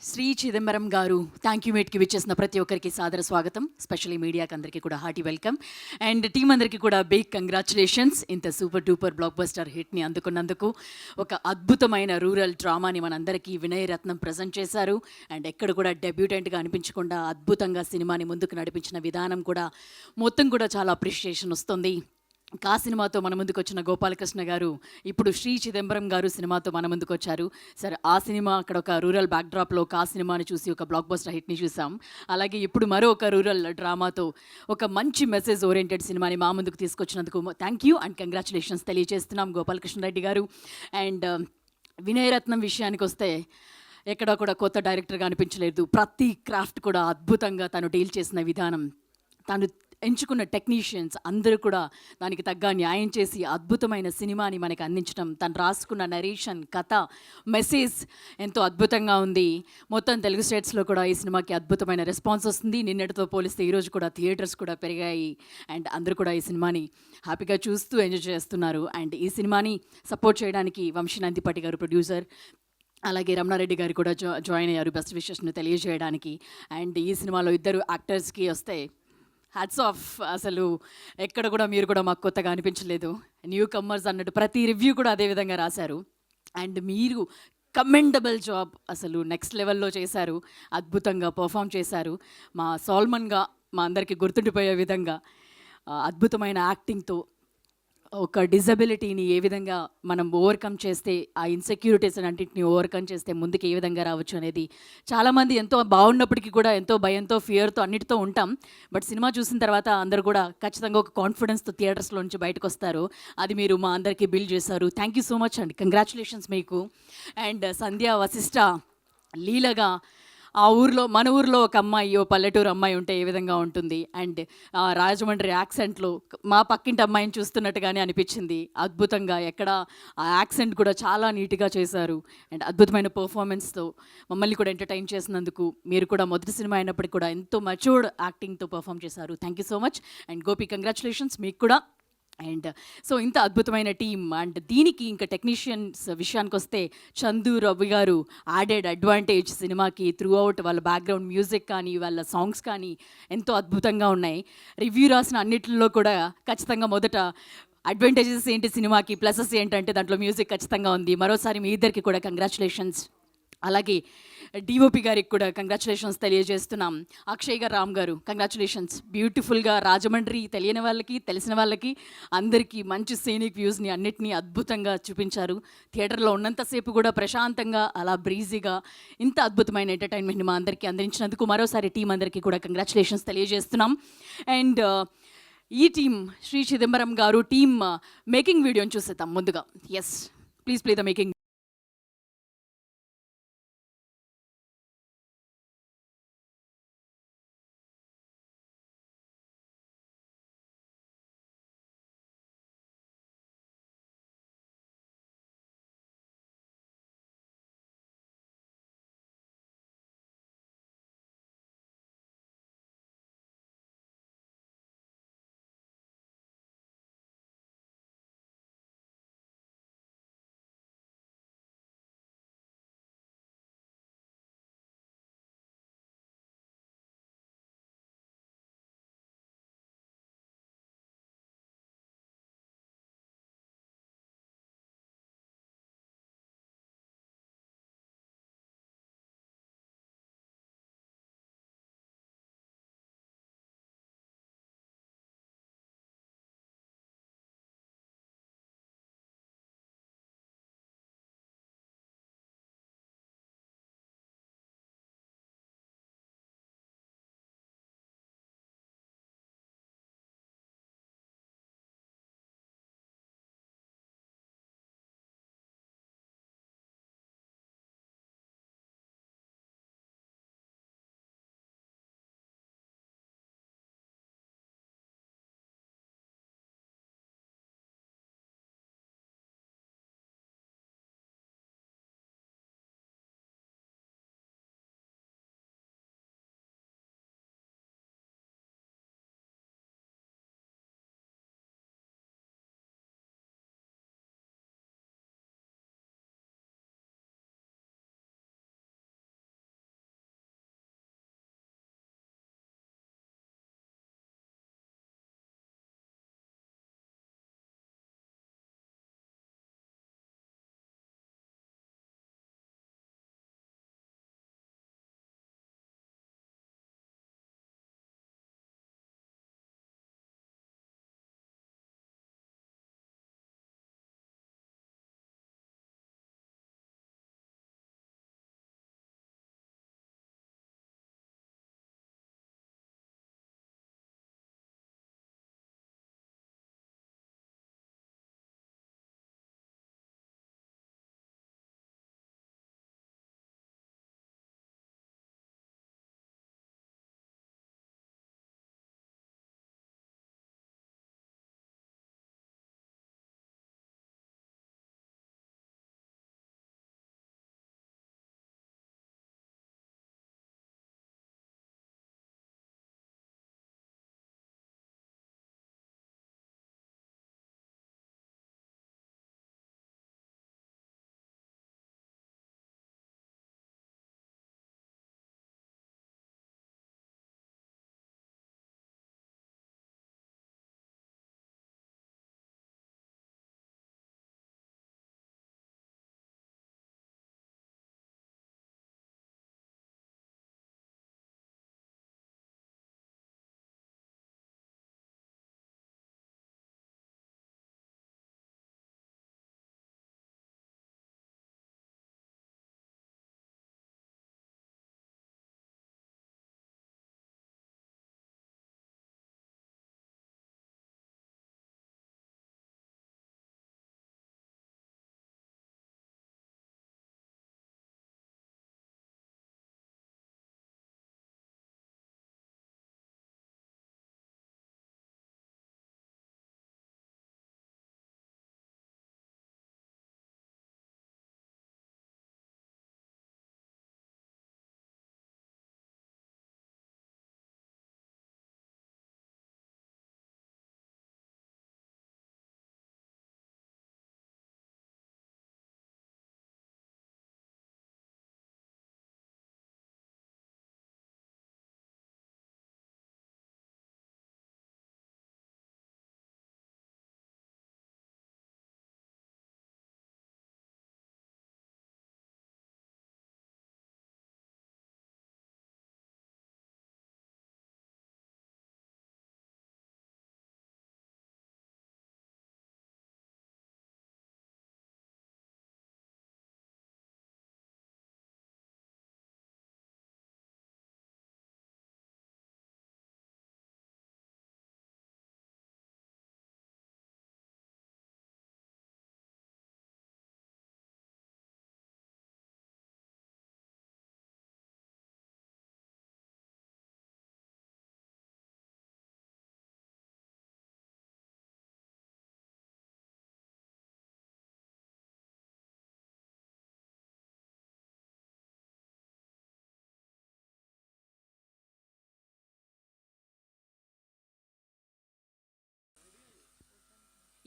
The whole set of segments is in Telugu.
శ్రీ చిదంబరం గారు థ్యాంక్ యూ మీట్కి విచ్చేసిన ప్రతి ఒక్కరికి సాదర స్వాగతం. స్పెషల్లీ మీడియాకి అందరికీ కూడా హార్టీ వెల్కమ్ అండ్ టీం అందరికీ కూడా బిగ్ కంగ్రాచులేషన్స్. ఇంత సూపర్ డూపర్ బ్లాక్ బస్టర్ హిట్ని అందుకున్నందుకు. ఒక అద్భుతమైన రూరల్ డ్రామాని మనందరికీ వినయ్ రత్నం ప్రజెంట్ చేశారు అండ్ ఎక్కడ కూడా డెబ్యూటెంట్గా అనిపించకుండా అద్భుతంగా సినిమాని ముందుకు నడిపించిన విధానం కూడా మొత్తం కూడా చాలా అప్రిషియేషన్ వస్తుంది. కా సినిమాతో మన ముందుకు వచ్చిన గోపాలకృష్ణ గారు ఇప్పుడు శ్రీ చిదంబరం గారు సినిమాతో మన ముందుకు వచ్చారు. సరే, ఆ సినిమా అక్కడ ఒక రూరల్ బ్యాక్డ్రాప్లో కా సినిమాని చూసి ఒక బ్లాక్ బస్టర్ హిట్ని చూసాం. అలాగే ఇప్పుడు మరో ఒక రూరల్ డ్రామాతో ఒక మంచి మెసేజ్ ఓరియంటెడ్ సినిమాని మా ముందుకు తీసుకొచ్చినందుకు థ్యాంక్ యూ అండ్ కంగ్రాచులేషన్స్ తెలియజేస్తున్నాం గోపాలకృష్ణ రెడ్డి గారు. అండ్ వినయ్ రత్నం విషయానికి వస్తే ఎక్కడ కూడా కొత్త డైరెక్టర్గా అనిపించలేదు. ప్రతి క్రాఫ్ట్ కూడా అద్భుతంగా తను డీల్ చేసిన విధానం, తను ఎంచుకున్న టెక్నీషియన్స్ అందరూ కూడా దానికి తగ్గ న్యాయం చేసి అద్భుతమైన సినిమాని మనకి అందించడం, తను రాసుకున్న నరేషన్, కథ, మెసేజ్ ఎంతో అద్భుతంగా ఉంది. మొత్తం తెలుగు స్టేట్స్లో కూడా ఈ సినిమాకి అద్భుతమైన రెస్పాన్స్ వస్తుంది. నిన్నటితో పోలిస్తే ఈరోజు కూడా థియేటర్స్ కూడా పెరిగాయి అండ్ అందరూ కూడా ఈ సినిమాని హ్యాపీగా చూస్తూ ఎంజాయ్ చేస్తున్నారు. అండ్ ఈ సినిమాని సపోర్ట్ చేయడానికి వంశీ నందిపటి గారు ప్రొడ్యూసర్, అలాగే రమణారెడ్డి గారు కూడా జాయిన్ అయ్యారు బెస్ట్ విషెస్ను తెలియజేయడానికి. అండ్ ఈ సినిమాలో ఇద్దరు యాక్టర్స్కి వస్తే హ్యాట్స్ ఆఫ్. అసలు ఎక్కడ కూడా మీరు కూడా మాకు కొత్తగా అనిపించలేదు, న్యూ కమ్మర్స్ అన్నట్టు ప్రతి రివ్యూ కూడా అదే విధంగా రాశారు. అండ్ మీరు కమెండబుల్ జాబ్, అసలు నెక్స్ట్ లెవెల్లో చేశారు, అద్భుతంగా పర్ఫామ్ చేశారు. మా సాల్మన్గా మా అందరికీ గుర్తుండిపోయే విధంగా అద్భుతమైన యాక్టింగ్తో ఒక డిజబిలిటీని ఏ విధంగా మనం ఓవర్కమ్ చేస్తే, ఆ ఇన్సెక్యూరిటీస్ అన్నింటిని ఓవర్కమ్ చేస్తే ముందుకు ఏ విధంగా రావచ్చు అనేది చాలామంది ఎంతో బాగున్నప్పటికీ కూడా ఎంతో భయంతో, ఫియర్తో అన్నిటితో ఉంటాం. బట్ సినిమా చూసిన తర్వాత అందరూ కూడా ఖచ్చితంగా ఒక కాన్ఫిడెన్స్తో థియేటర్స్లో నుంచి బయటకు వస్తారు. అది మీరు మా అందరికీ బిల్డ్ చేశారు. థ్యాంక్ యూ సో మచ్ అండి, కంగ్రాచులేషన్స్ మీకు. అండ్ సంధ్య, వశిష్ఠ, లీలగా ఆ ఊర్లో, మన ఊర్లో ఒక అమ్మాయి, ఓ పల్లెటూరు అమ్మాయి ఉంటే ఏ విధంగా ఉంటుంది. అండ్ రాజమండ్రి యాక్సెంట్లో మా పక్కింటి అమ్మాయిని చూస్తున్నట్టుగానే అనిపించింది. అద్భుతంగా ఎక్కడ ఆ యాక్సెంట్ కూడా చాలా నీట్గా చేశారు. అండ్ అద్భుతమైన పర్ఫార్మెన్స్తో మమ్మల్ని కూడా ఎంటర్టైన్ చేసినందుకు, మీరు కూడా మొదటి సినిమా అయినప్పటికీ కూడా ఎంతో మచ్యూర్డ్ యాక్టింగ్తో పర్ఫామ్ చేశారు. Thank you so much. And Gopi, congratulations మీకు కూడా. అండ్ సో ఇంత అద్భుతమైన టీమ్. అండ్ దీనికి ఇంకా టెక్నీషియన్స్ విషయానికి వస్తే చందు, రవి గారు యాడెడ్ అడ్వాంటేజ్ సినిమాకి. త్రూ అవుట్ వాళ్ళ బ్యాక్గ్రౌండ్ మ్యూజిక్ కానీ, వాళ్ళ సాంగ్స్ కానీ ఎంతో అద్భుతంగా ఉన్నాయి. రివ్యూ రాసిన అన్నిటిలో కూడా ఖచ్చితంగా మొదట అడ్వాంటేజెస్ ఏంటి సినిమాకి, ప్లసెస్ ఏంటంటే దాంట్లో మ్యూజిక్ ఖచ్చితంగా ఉంది. మరోసారి మీ ఇద్దరికి కూడా కంగ్రాచులేషన్స్. అలాగే డిఓపి గారికి కూడా కంగ్రాచులేషన్స్ తెలియజేస్తున్నాం. అక్షయ్ గారు, రామ్ గారు, కంగ్రాచులేషన్స్. బ్యూటిఫుల్గా రాజమండ్రి తెలియని వాళ్ళకి, తెలిసిన వాళ్ళకి అందరికీ మంచి సీనిక్ వ్యూస్ని అన్నిటినీ అద్భుతంగా చూపించారు. థియేటర్లో ఉన్నంతసేపు కూడా ప్రశాంతంగా అలా బ్రీజీగా ఇంత అద్భుతమైన ఎంటర్టైన్మెంట్ని మా అందరికీ అందించినందుకు మరోసారి టీం అందరికీ కూడా కంగ్రాచులేషన్స్ తెలియజేస్తున్నాం. అండ్ ఈ టీం, శ్రీ చిదంబరం గారు టీం మేకింగ్ వీడియోని చూసేద్దాం ముందుగా. Yes, please play the making.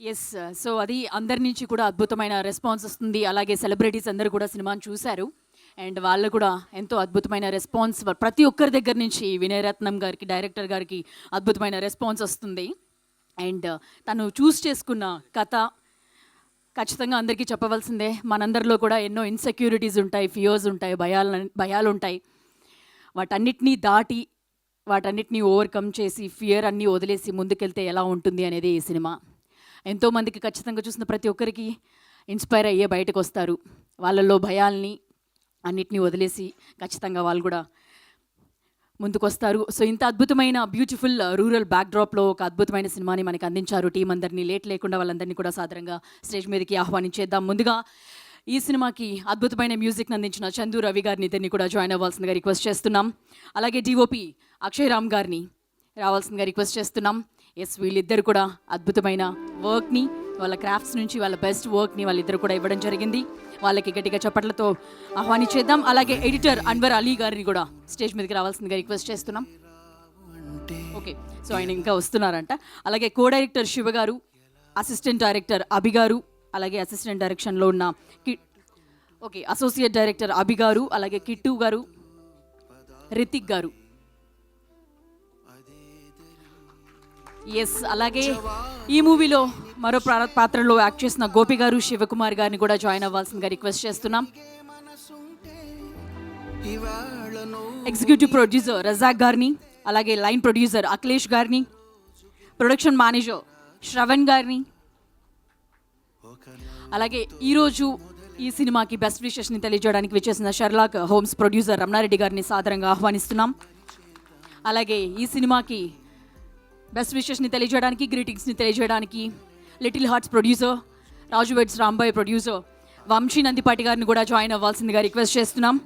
Yes. So అది అందరి నుంచి కూడా అద్భుతమైన రెస్పాన్స్ వస్తుంది. అలాగే సెలబ్రిటీస్ అందరూ కూడా సినిమాని చూశారు అండ్ వాళ్ళు కూడా ఎంతో అద్భుతమైన రెస్పాన్స్ ప్రతి ఒక్కరి దగ్గర నుంచి వినయ్ రత్నం గారికి, డైరెక్టర్ గారికి అద్భుతమైన రెస్పాన్స్ వస్తుంది. అండ్ తను చూస్ చేసుకున్న కథ ఖచ్చితంగా అందరికీ చెప్పవలసిందే. మనందరిలో కూడా ఎన్నో ఇన్సెక్యూరిటీస్ ఉంటాయి, ఫియర్స్ ఉంటాయి, భయాలు ఉంటాయి. వాటన్నిటినీ దాటి వాటన్నిటినీ ఓవర్కమ్ చేసి ఫియర్ అన్నీ వదిలేసి ముందుకెళ్తే ఎలా ఉంటుంది అనేది ఈ సినిమా. ఎంతోమందికి ఖచ్చితంగా చూసిన ప్రతి ఒక్కరికి ఇన్స్పైర్ అయ్యే బయటకు వస్తారు. వాళ్ళల్లో భయాల్ని అన్నిటినీ వదిలేసి ఖచ్చితంగా వాళ్ళు కూడా ముందుకు వస్తారు. సో ఇంత అద్భుతమైన బ్యూటిఫుల్ రూరల్ బ్యాక్డ్రాప్లో ఒక అద్భుతమైన సినిమాని మనకి అందించారు. టీం అందరినీ లేట్ లేకుండా వాళ్ళందరినీ కూడా సాధారణంగా స్టేజ్ మీదకి ఆహ్వానించేద్దాం. ముందుగా ఈ సినిమాకి అద్భుతమైన మ్యూజిక్ని అందించిన చందు రవి గారిని ఇద్దరిని కూడా జాయిన్ అవ్వాల్సిందిగా రిక్వెస్ట్ చేస్తున్నాం. అలాగే డిఓపి అక్షయ్ రామ్ గారిని రావాల్సిందిగా రిక్వెస్ట్ చేస్తున్నాం. ఎస్, వీళ్ళిద్దరు కూడా అద్భుతమైన వర్క్ని, వాళ్ళ క్రాఫ్ట్స్ నుంచి వాళ్ళ బెస్ట్ వర్క్ని వాళ్ళిద్దరు కూడా ఇవ్వడం జరిగింది. వాళ్ళకి గట్టిగా చప్పట్లతో ఆహ్వానించేద్దాం. అలాగే ఎడిటర్ అన్వర్ అలీ గారిని కూడా స్టేజ్ మీదకి రావాల్సిందిగా రిక్వెస్ట్ చేస్తున్నాం. ఓకే, సో ఆయన ఇంకా వస్తున్నారంట. అలాగే కో డైరెక్టర్ శివ గారు, అసిస్టెంట్ డైరెక్టర్ అభి గారు, అలాగే అసిస్టెంట్ డైరెక్షన్లో ఉన్న అసోసియేట్ డైరెక్టర్ అభి గారు, అలాగే కిట్టు గారు, రితిక్ గారు. ఎస్, అలాగే ఈ మూవీలో మరో పాత్రలో యాక్ట్ చేసిన గోపి గారు, శివకుమార్ గారిని కూడా జాయిన్ అవ్వాల్సిందిగా రిక్వెస్ట్ చేస్తున్నాం. ఎగ్జిక్యూటివ్ ప్రొడ్యూసర్ రజాక్ గారిని, అలాగే లైన్ ప్రొడ్యూసర్ అఖిలేష్ గారిని, ప్రొడక్షన్ మేనేజర్ శ్రవణ్ గారిని, అలాగే ఈరోజు ఈ సినిమాకి బెస్ట్ విషెస్ని తెలియజేయడానికి విచ్చేసిన షెర్లాక్ హోమ్స్ ప్రొడ్యూసర్ రమణారెడ్డి గారిని సాదరంగా ఆహ్వానిస్తున్నాం. అలాగే ఈ సినిమాకి బెస్ట్ విషెస్ని తెలియజేయడానికి, గ్రీటింగ్స్ని తెలియజేయడానికి లిటిల్ హార్ట్స్ ప్రొడ్యూసర్ రాజు వెడ్స్ రాంబాయ్, ప్రొడ్యూసర్ వంశీ నందిపాటి గారిని కూడా జాయిన్ అవ్వాల్సిందిగా రిక్వెస్ట్ చేస్తున్నాం.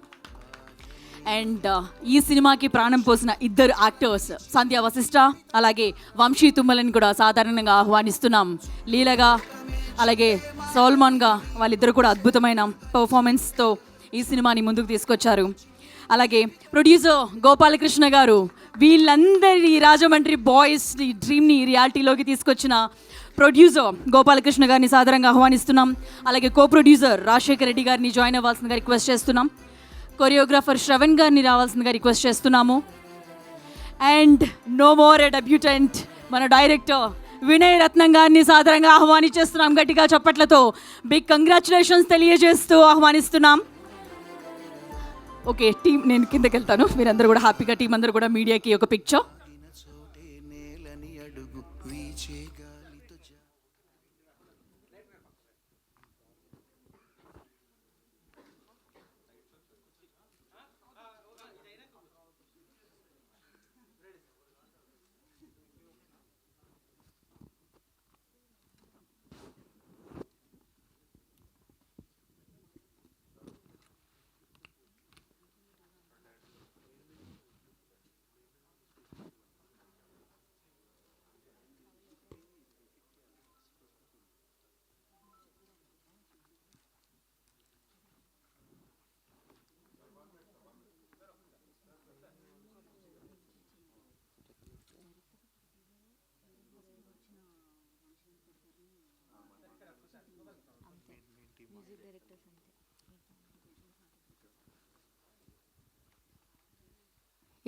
అండ్ ఈ సినిమాకి ప్రాణం పోసిన ఇద్దరు యాక్టర్స్ సంధ్యా వశిష్ఠ, అలాగే వంశీ తుమ్మలని కూడా సాధారణంగా ఆహ్వానిస్తున్నాం. లీలగా అలాగే సోల్మాన్గా వాళ్ళిద్దరు కూడా అద్భుతమైన పర్ఫార్మెన్స్తో ఈ సినిమాని ముందుకు తీసుకొచ్చారు. అలాగే ప్రొడ్యూసర్ గోపాలకృష్ణ గారు, వీళ్ళందరి రాజమండ్రి బాయ్స్ డ్రీమ్ని రియాలిటీలోకి తీసుకొచ్చిన ప్రొడ్యూసర్ గోపాలకృష్ణ గారిని సాధారణంగా ఆహ్వానిస్తున్నాం. అలాగే కో ప్రొడ్యూసర్ రాజశేఖర్ రెడ్డి గారిని జాయిన్ అవ్వాల్సిందిగా రిక్వెస్ట్ చేస్తున్నాం. కొరియోగ్రాఫర్ శ్రవణ్ గారిని రావాల్సిందిగా రిక్వెస్ట్ చేస్తున్నాము. And no more a debutante మన డైరెక్టర్ వినయ్ రత్నం గారిని సాధారణంగా ఆహ్వానించేస్తున్నాం. గట్టిగా చప్పట్లతో బిగ్ కంగ్రాచులేషన్స్ తెలియజేస్తూ ఆహ్వానిస్తున్నాం. ఓకే టీం, నేను కిందకి వెళ్తాను, మీరందరూ కూడా హ్యాపీగా టీం అందరూ కూడా మీడియాకి ఒక పిక్చర్.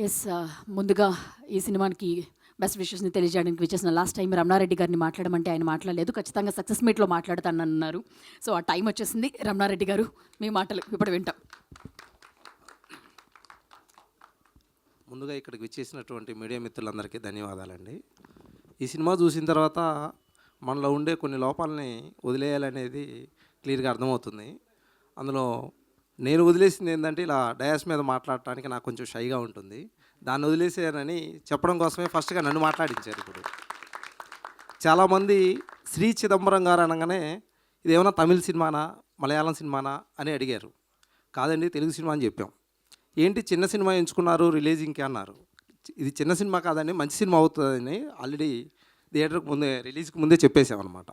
ఎస్, ముందుగా ఈ సినిమాకి బెస్ట్ విషెస్ని తెలియజేయడానికి వచ్చేసిన లాస్ట్ టైం రమణారెడ్డి గారిని మాట్లాడమంటే ఆయన మాట్లాడలేదు. ఖచ్చితంగా సక్సెస్ మీట్లో మాట్లాడతానన్నారు. సో ఆ టైం వచ్చేసింది. రమణారెడ్డి గారు, మీ మాటలు ఇప్పుడు వింటాం. ముందుగా ఇక్కడికి విచ్చేసినటువంటి మీడియా మిత్రులందరికీ ధన్యవాదాలండి. ఈ సినిమా చూసిన తర్వాత మనలో ఉండే కొన్ని లోపాలని వదిలేయాలనేది క్లియర్గా అర్థమవుతుంది. అందులో నేను వదిలేసింది ఏంటంటే, ఇలా డయాస్ మీద మాట్లాడటానికి నాకు కొంచెం షైగా ఉంటుంది. దాన్ని వదిలేసానని చెప్పడం కోసమే ఫస్ట్గా నన్ను మాట్లాడించారు. ఇప్పుడు చాలామంది శ్రీ చిదంబరం గారు అనగానే ఇదేమన్నా తమిళ సినిమానా, మలయాళం సినిమానా అని అడిగారు. కాదండి, తెలుగు సినిమా అని చెప్పాం. ఏంటి చిన్న సినిమా ఎంచుకున్నారు రిలీజింగ్కి అన్నారు. ఇది చిన్న సినిమా కాదండి, మంచి సినిమా అవుతుందని ఆల్రెడీ థియేటర్కి ముందే, రిలీజ్కి ముందే చెప్పేసామన్నమాట.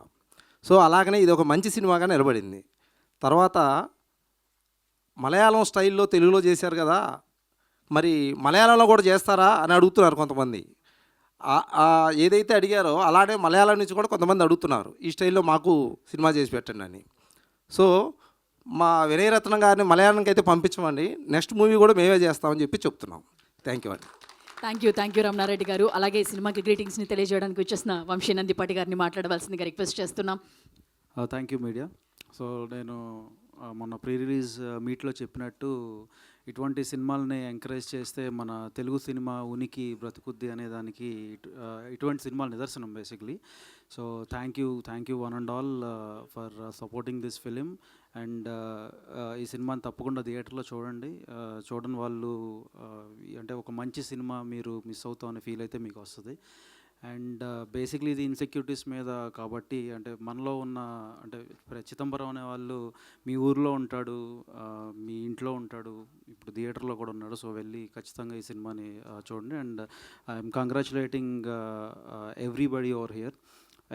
సో అలాగనే ఇది ఒక మంచి సినిమాగా నిలబడింది. తర్వాత మలయాళం స్టైల్లో తెలుగులో చేశారు కదా, మరి మలయాళంలో కూడా చేస్తారా అని అడుగుతున్నారు కొంతమంది. ఏదైతే అడిగారో అలానే మలయాళం నుంచి కూడా కొంతమంది అడుగుతున్నారు ఈ స్టైల్లో మాకు సినిమా చేసి పెట్టండి అని. సో మా వినయరత్నం గారిని మలయాళంకి అయితే పంపించమండి, నెక్స్ట్ మూవీ కూడా మేమే చేస్తామని చెప్పి చెప్తున్నాం. థ్యాంక్ యూ అండి. థ్యాంక్ యూ రమణారెడ్డి గారు. అలాగే సినిమాకి గ్రీటింగ్స్ని తెలియజేయడానికి వచ్చేసిన వంశీ నందిపాటి గారిని మాట్లాడవలసిందిగా రిక్వెస్ట్ చేస్తున్నాం. Thank you media. సో నేను మొన్న ప్రీ రిలీజ్ మీట్లో చెప్పినట్టు ఇటువంటి సినిమాలని ఎంకరేజ్ చేస్తే మన తెలుగు సినిమా ఉనికి బ్రతుకుద్ది అనే దానికి ఇటువంటి సినిమాలు నిదర్శనం basically. So thank you one and all for supporting this film. And ఈ సినిమాని తప్పకుండా థియేటర్లో చూడండి. చూడని వాళ్ళు అంటే ఒక మంచి సినిమా మీరు మిస్ అవుతామని ఫీల్ అయితే మీకు వస్తుంది. అండ్ బేసిక్లీ ఇది ఇన్సెక్యూరిటీస్ మీద కాబట్టి, అంటే మనలో ఉన్న అంటే చిదంబరం అనే వాళ్ళు మీ ఊర్లో ఉంటాడు, మీ ఇంట్లో ఉంటాడు, ఇప్పుడు థియేటర్లో కూడా ఉన్నాడు. సో వెళ్ళి ఖచ్చితంగా ఈ సినిమాని చూడండి. And I'm congratulating everybody over here.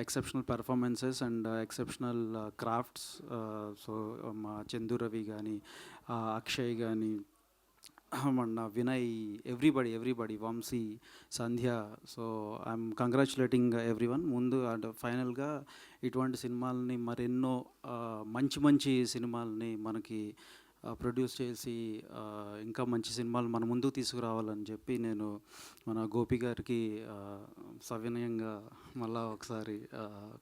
Exceptional performances and exceptional crafts. So మా చందు రవి కానీ, అక్షయ్ కానీ, మన Vinay, everybody, Vamsi, Sandhya. So I'm congratulating everyone. ముందు అంటే ఫైనల్గా ఇటువంటి సినిమాలని మరెన్నో మంచి సినిమాలని మనకి ప్రొడ్యూస్ చేసి ఇంకా మంచి సినిమాలు మన ముందుకు తీసుకురావాలని చెప్పి నేను మన గోపి గారికి సవినయంగా మళ్ళా ఒకసారి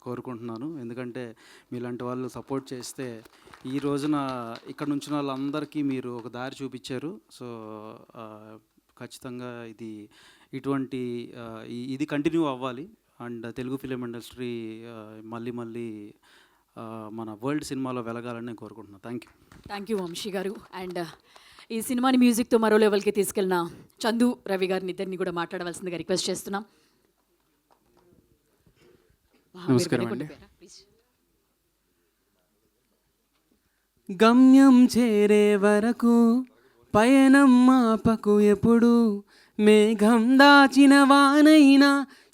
కోరుకుంటున్నాను. ఎందుకంటే మీలాంటి వాళ్ళు సపోర్ట్ చేస్తే ఈ రోజున ఇక్కడ నుంచి వాళ్ళందరికీ మీరు ఒక దారి చూపించారు. సో ఖచ్చితంగా ఇది కంటిన్యూ అవ్వాలి. అండ్ తెలుగు ఫిలిం ఇండస్ట్రీ మళ్ళీ మన వరల్డ్ సినిమాలో వెలగాలని నేను కోరుకుంటున్నాను. థ్యాంక్ యూ వంశీ గారు. అండ్ ఈ సినిమాని మ్యూజిక్తో మరో లెవెల్కి తీసుకెళ్ళిన చందు రవి గారిని ఇద్దరిని కూడా మాట్లాడవలసిందిగా రిక్వెస్ట్ చేస్తున్నాం. నమస్కారం అండి. గమ్యం చేరే వరకు పయనం మాపకు ఎప్పుడు, మేఘం దాచిన వానైనా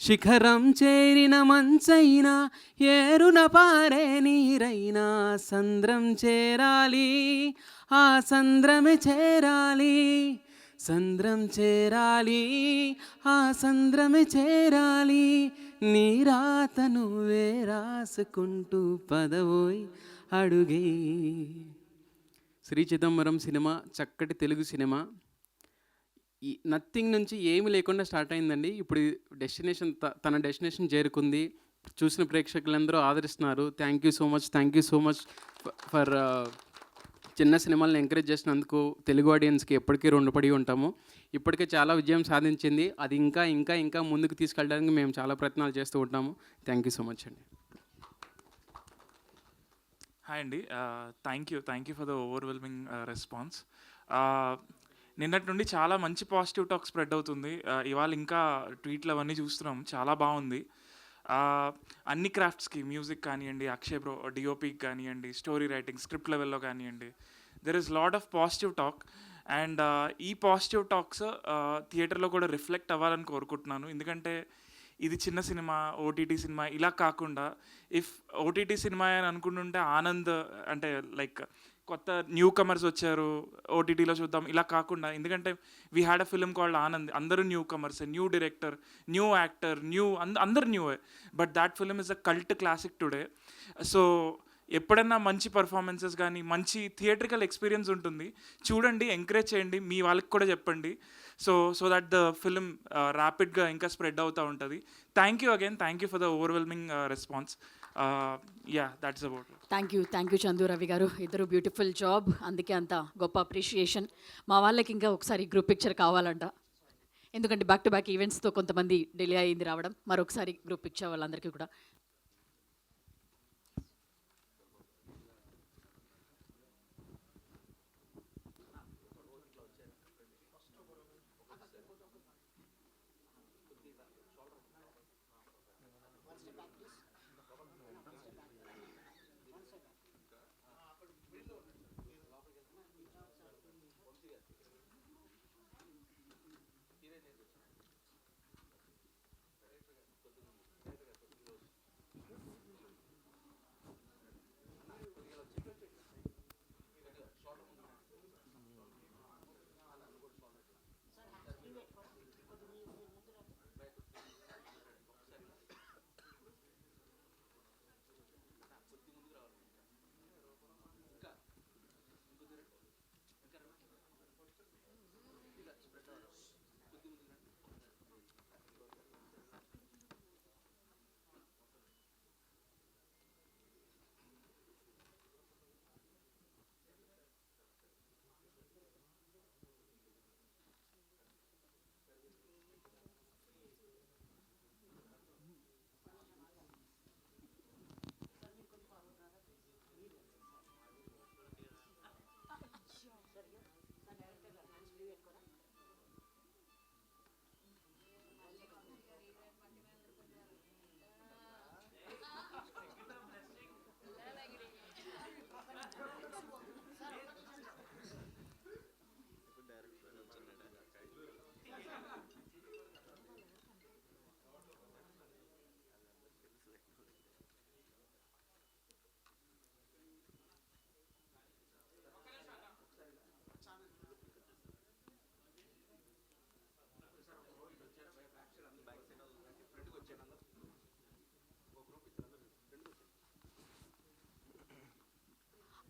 శిఖరం చేరిన మంచైనా ఏరున పారే నీరైనా సంద్రం చేరాలి, ఆ సంద్రమే చేరాలి, సంద్రం చేరాలి, ఆ సంద్రమే చేరాలి, నీ రాత నువ్వే రాసుకుంటూ పదవోయ్ అడుగే. శ్రీ చిదంబరం సినిమా చక్కటి తెలుగు సినిమా. ఈ నథింగ్ నుంచి ఏమి లేకుండా స్టార్ట్ అయిందండి. ఇప్పుడు తన డెస్టినేషన్ చేరుకుంది. చూసిన ప్రేక్షకులందరూ ఆదరిస్తున్నారు. Thank you so much for చిన్న సినిమాలను ఎంకరేజ్ చేసినందుకు తెలుగు ఆడియన్స్కి ఎప్పటికీ రుణపడి ఉంటాము. ఇప్పటికే చాలా విజయం సాధించింది. అది ఇంకా ముందుకు తీసుకెళ్ళడానికి మేము చాలా ప్రయత్నాలు చేస్తూ ఉంటాము. థ్యాంక్ యూ సో మచ్ అండి. హాయ్ అండి. Thank you for the overwhelming response. నిన్నటి నుండి చాలా మంచి పాజిటివ్ టాక్ స్ప్రెడ్ అవుతుంది. ఇవాళ ఇంకా ట్వీట్లు అవన్నీ చూస్తున్నాం, చాలా బాగుంది. అన్ని క్రాఫ్ట్స్కి, మ్యూజిక్ కానివ్వండి, అక్షయ్ బ్రో డిఓపికి కానివ్వండి, స్టోరీ రైటింగ్, స్క్రిప్ట్ లెవెల్లో కానివ్వండి, there is lot of positive talk. And ఈ పాజిటివ్ టాక్స్ థియేటర్లో కూడా రిఫ్లెక్ట్ అవ్వాలని కోరుకుంటున్నాను. ఎందుకంటే ఇది చిన్న సినిమా, ఓటీటీ సినిమా ఇలా కాకుండా, ఇఫ్ ఓటీటీ సినిమా అని అనుకుంటుంటే ఆనంద్ అంటే లైక్ కొత్త న్యూ కమర్స్ వచ్చారు, ఓటీటీలో చూద్దాం ఇలా కాకుండా, ఎందుకంటే we had a film called Anand, అందరూ newcomers, new director, new actor, అందరు న్యూవే, but that film is a cult classic today. So ఎప్పుడన్నా మంచి పర్ఫార్మెన్సెస్ కానీ మంచి థియేట్రికల్ ఎక్స్పీరియన్స్ ఉంటుంది, చూడండి, ఎంకరేజ్ చేయండి, మీ వాళ్ళకి కూడా చెప్పండి. సో దట్ ద ఫిలిం ర్యాపిడ్గా ఇంకా స్ప్రెడ్ అవుతూ ఉంటుంది. Thank you for the overwhelming response. That's about. Thank you Chandu Ravi గారు. ఇద్దరు బ్యూటిఫుల్ జాబ్, అందుకే అంత గొప్ప అప్రిషియేషన్. మా వాళ్ళకి ఇంకా ఒకసారి గ్రూప్ పిక్చర్ కావాలంట, ఎందుకంటే బ్యాక్ టు బ్యాక్ ఈవెంట్స్తో కొంతమంది డిలే అయింది రావడం. మరొకసారి గ్రూప్ పిక్చర్ వాళ్ళందరికీ కూడా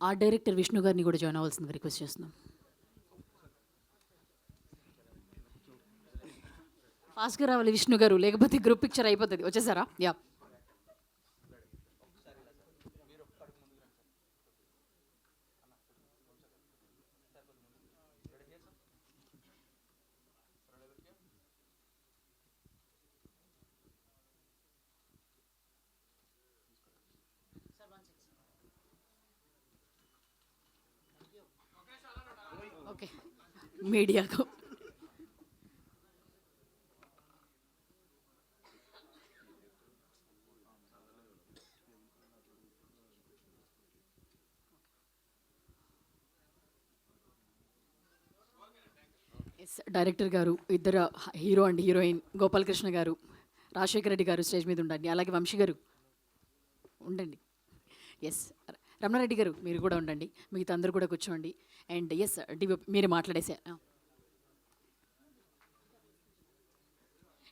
ఆర్ట్ డైరెక్టర్ విష్ణు గారిని కూడా జాయిన్ అవ్వాల్సిందిగా రిక్వెస్ట్ చేస్తున్నాం. ఫాస్ట్గా రావాలి విష్ణు గారు, లేకపోతే గ్రూప్ పిక్చర్ అయిపోతుంది. వచ్చేసారా? యా. ఓకే, మీడియాకు ఎస్, డైరెక్టర్ గారు, ఇద్దరు హీరో అండ్ హీరోయిన్, గోపాలకృష్ణ గారు, రాజశేఖర రెడ్డి గారు స్టేజ్ మీద ఉండండి. అలాగే వంశీ గారు ఉండండి. ఎస్, రమణారెడ్డి గారు మీరు కూడా ఉండండి. మిగతా అందరూ కూడా కూర్చోండి. అండ్ ఎస్ డిఓపి మీరు మాట్లాడేసా.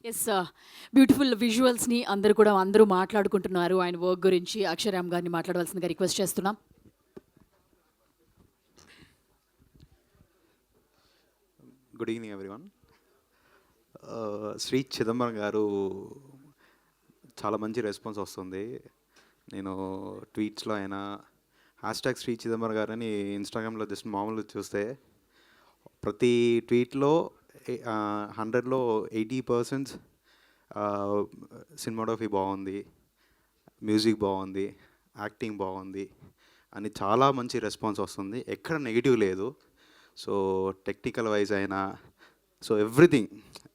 ఎస్, బ్యూటిఫుల్ విజువల్స్ని అందరూ మాట్లాడుకుంటున్నారు ఆయన వర్క్ గురించి. అక్షరామ్ గారిని మాట్లాడవలసిందిగా రిక్వెస్ట్ చేస్తున్నాం. Good evening everyone. Sri Chidambaram గారు చాలా మంచి రెస్పాన్స్ వస్తుంది. నేను ట్వీట్స్లో అయినా హ్యాష్ట్యాగ్ శ్రీ చిదంబరం గారు అని ఇన్స్టాగ్రామ్లో జస్ట్ మామూలుగా చూస్తే ప్రతి ట్వీట్లో 100లో 80% సినిమాటోగ్రఫీ బాగుంది, మ్యూజిక్ బాగుంది, యాక్టింగ్ బాగుంది అని చాలా మంచి రెస్పాన్స్ వస్తుంది. ఎక్కడ నెగిటివ్ లేదు. సో టెక్నికల్ వైజ్ అయినా సో ఎవ్రీథింగ్.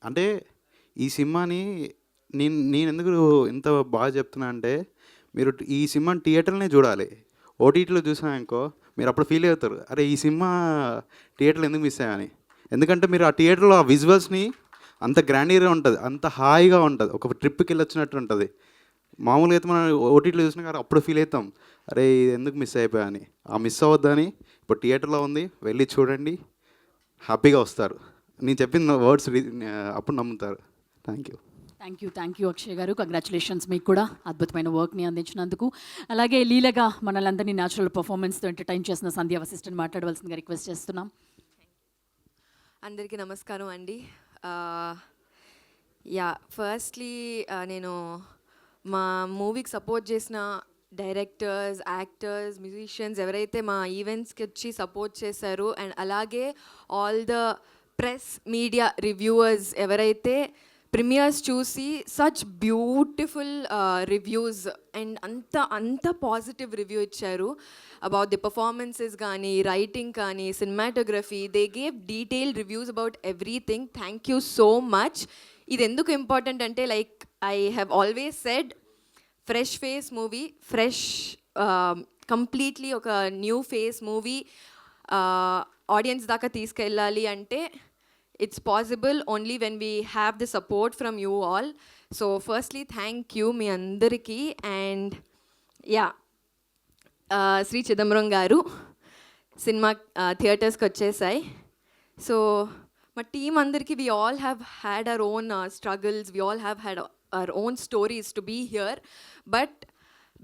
అంటే ఈ సినిమాని నేను ఎందుకు ఇంత బాగా చెప్తున్నా అంటే మీరు ఈ సినిమాని థియేటర్లోనే చూడాలి. ఓటీటీలో చూసామనుకో మీరు అప్పుడు ఫీల్ అవుతారు, అరే ఈ సినిమా థియేటర్లో ఎందుకు మిస్ అయ్యాని. ఎందుకంటే మీరు ఆ థియేటర్లో ఆ విజువల్స్ని అంత గ్రాండీగా ఉంటుంది, అంత హాయిగా ఉంటుంది, ఒక ట్రిప్కి వెళ్ళొచ్చినట్టు ఉంటుంది. మామూలుగా అయితే మనం ఓటీటీలో చూసినా కానీ అప్పుడు ఫీల్ అవుతాం, అరే ఇది ఎందుకు మిస్ అయిపోయా అని. ఆ మిస్ అవ్వద్దని ఇప్పుడు థియేటర్లో ఉంది, వెళ్ళి చూడండి, హ్యాపీగా వస్తారు. నేను చెప్పిన వర్డ్స్ అప్పుడు నమ్ముతారు. Thank you. Thank you Akshay గారు. కంగ్రాచులేషన్స్ మీకు కూడా అద్భుతమైన వర్క్ని అందించినందుకు. అలాగే లీలగా మనలందరినీ న్యాచురల్ పర్ఫార్మెన్స్తో ఎంటర్టైన్ చేసిన సంధ్యా వశిష్ఠని మాట్లాడవలసిందిగా రిక్వెస్ట్ చేస్తున్నాం. అందరికీ నమస్కారం అండి. ఫస్ట్లీ నేను మా మూవీకి సపోర్ట్ చేసిన డైరెక్టర్స్, యాక్టర్స్, మ్యూజిషియన్స్ ఎవరైతే మా ఈవెంట్స్కి వచ్చి సపోర్ట్ చేశారో, అండ్ అలాగే all the press, media, reviewers ఎవరైతే ప్రీమియర్స్ చూసి సచ్ బ్యూటిఫుల్ రివ్యూస్ అండ్ అంత పాజిటివ్ రివ్యూ ఇచ్చారు అబౌట్ ది పర్ఫార్మెన్సెస్ కానీ, రైటింగ్ కానీ, cinematography. They gave detailed reviews about everything. Thank you so much. ఇది ఎందుకు ఇంపార్టెంట్ అంటే, like I have always said, fresh face movie, completely ఒక న్యూ ఫేస్ మూవీ ఆడియన్స్ దాకా తీసుకెళ్ళాలి అంటే it's possible only when we have the support from you all. So firstly, thank you మీ అందరికీ. అండ్ శ్రీ చిదంబరం గారు సినిమా థియేటర్స్కి వచ్చేసాయి. సో మా టీం అందరికీ we all have had our own struggles, we all have had our own stories to be here, but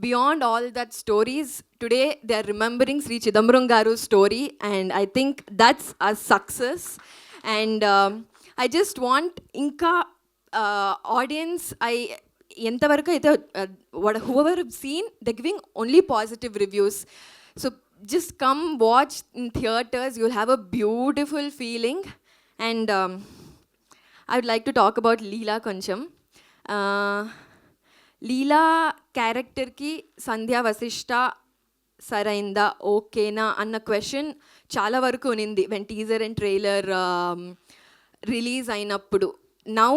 beyond all that stories, today they are remembering Sri Chidambaram Garu's story, and I think that's a success. And I just want inka audience, ఎంతవరకు అయితే whoever have seen, they're giving only positive reviews. So just come watch in theaters, you'll have a beautiful feeling. And I would like to talk about Leela koncham. లీలా క్యారెక్టర్కి సంధ్యా వశిష్ఠ సరైందా, ఓకేనా అన్న క్వశ్చన్ చాలా వరకు ఉనింది when teaser and trailer release అయినప్పుడు. Now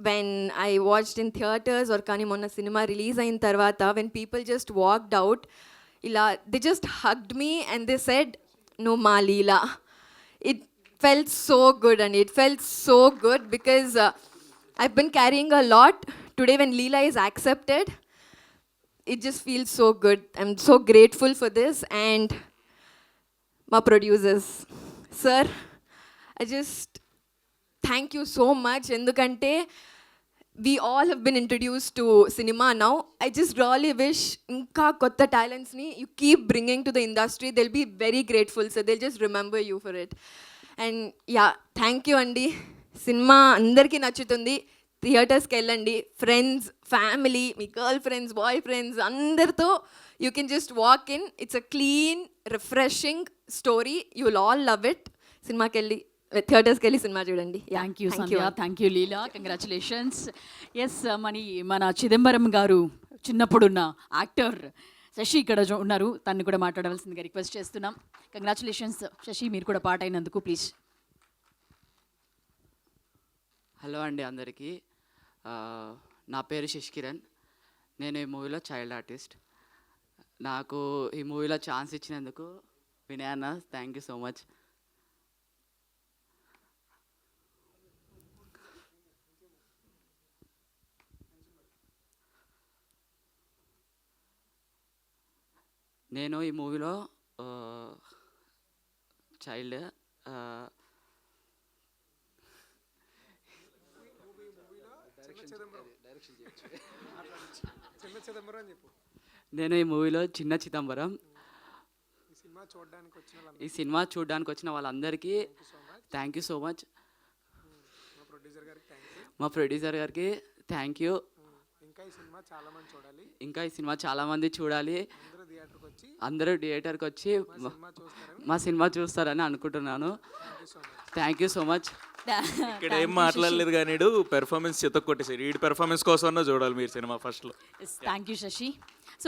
when I watched in theatres or కానీ మొన్న సినిమా రిలీజ్ అయిన తర్వాత, when people just walked out, ఇలా they just hugged me and they said, నువ్వు మా Leela. It felt so good and it felt so good because I've been carrying a lot. Today when Leela is accepted, it just feels so good. I'm so grateful for this. And my producers, sir, I just thank you so much. Endukante we all have been introduced to cinema now. I just really wish inka kotta talents ni you keep bringing to the industry. They'll be very grateful, so they'll just remember you for it. And yeah, thank you andi. Cinema andarki nachutundi. థియేటర్స్కి వెళ్ళండి, ఫ్రెండ్స్, ఫ్యామిలీ, మీ గర్ల్ ఫ్రెండ్స్, బాయ్ ఫ్రెండ్స్ అందరితో you can just walk in. It's a clean refreshing story. You will all love it. సినిమాకి వెళ్ళి థియేటర్స్కి వెళ్ళి సినిమా చూడండి. Thank you Sandhya, thank you Leela, congratulations. Yes మన చిదంబరం గారు చిన్నప్పుడున్న యాక్టర్ శశి ఇక్కడ ఉన్నారు, తను కూడా మాట్లాడవలసిందిగా రిక్వెస్ట్ చేస్తున్నాం. కంగ్రాచులేషన్స్ శశి, మీరు కూడా పాట అయినందుకు ప్లీజ్. హలో అండి అందరికీ. నా పేరు శశికిరణ్. నేను ఈ మూవీలో చైల్డ్ ఆర్టిస్ట్. నాకు ఈ మూవీలో ఛాన్స్ ఇచ్చినందుకు వినయ్ అన్న థ్యాంక్ యూ సో మచ్. నేను ఈ మూవీలో చైల్డ్ నేను ఈ మూవీలో చిన్న చిదంబరం. ఈ సినిమా చూడడానికి వచ్చిన వాళ్ళందరికీ థ్యాంక్ యూ సో మచ్. మా ప్రొడ్యూసర్ గారికి థ్యాంక్ యూ. ఇంకా ఈ సినిమా చాలామంది చూడాలి. అందరూ థియేటర్కి వచ్చి మా సినిమా చూస్తారని అనుకుంటున్నాను. Thank you so much. ఇక్కడ ఏం మాట్లాడలేదు కానీ పెర్ఫార్మెన్స్ చేత కొట్టేసారు. ఈ పెర్ఫార్మెన్స్ కోసం చూడాలి మీరు సినిమా ఫస్ట్లో. Thank you Shashi. సో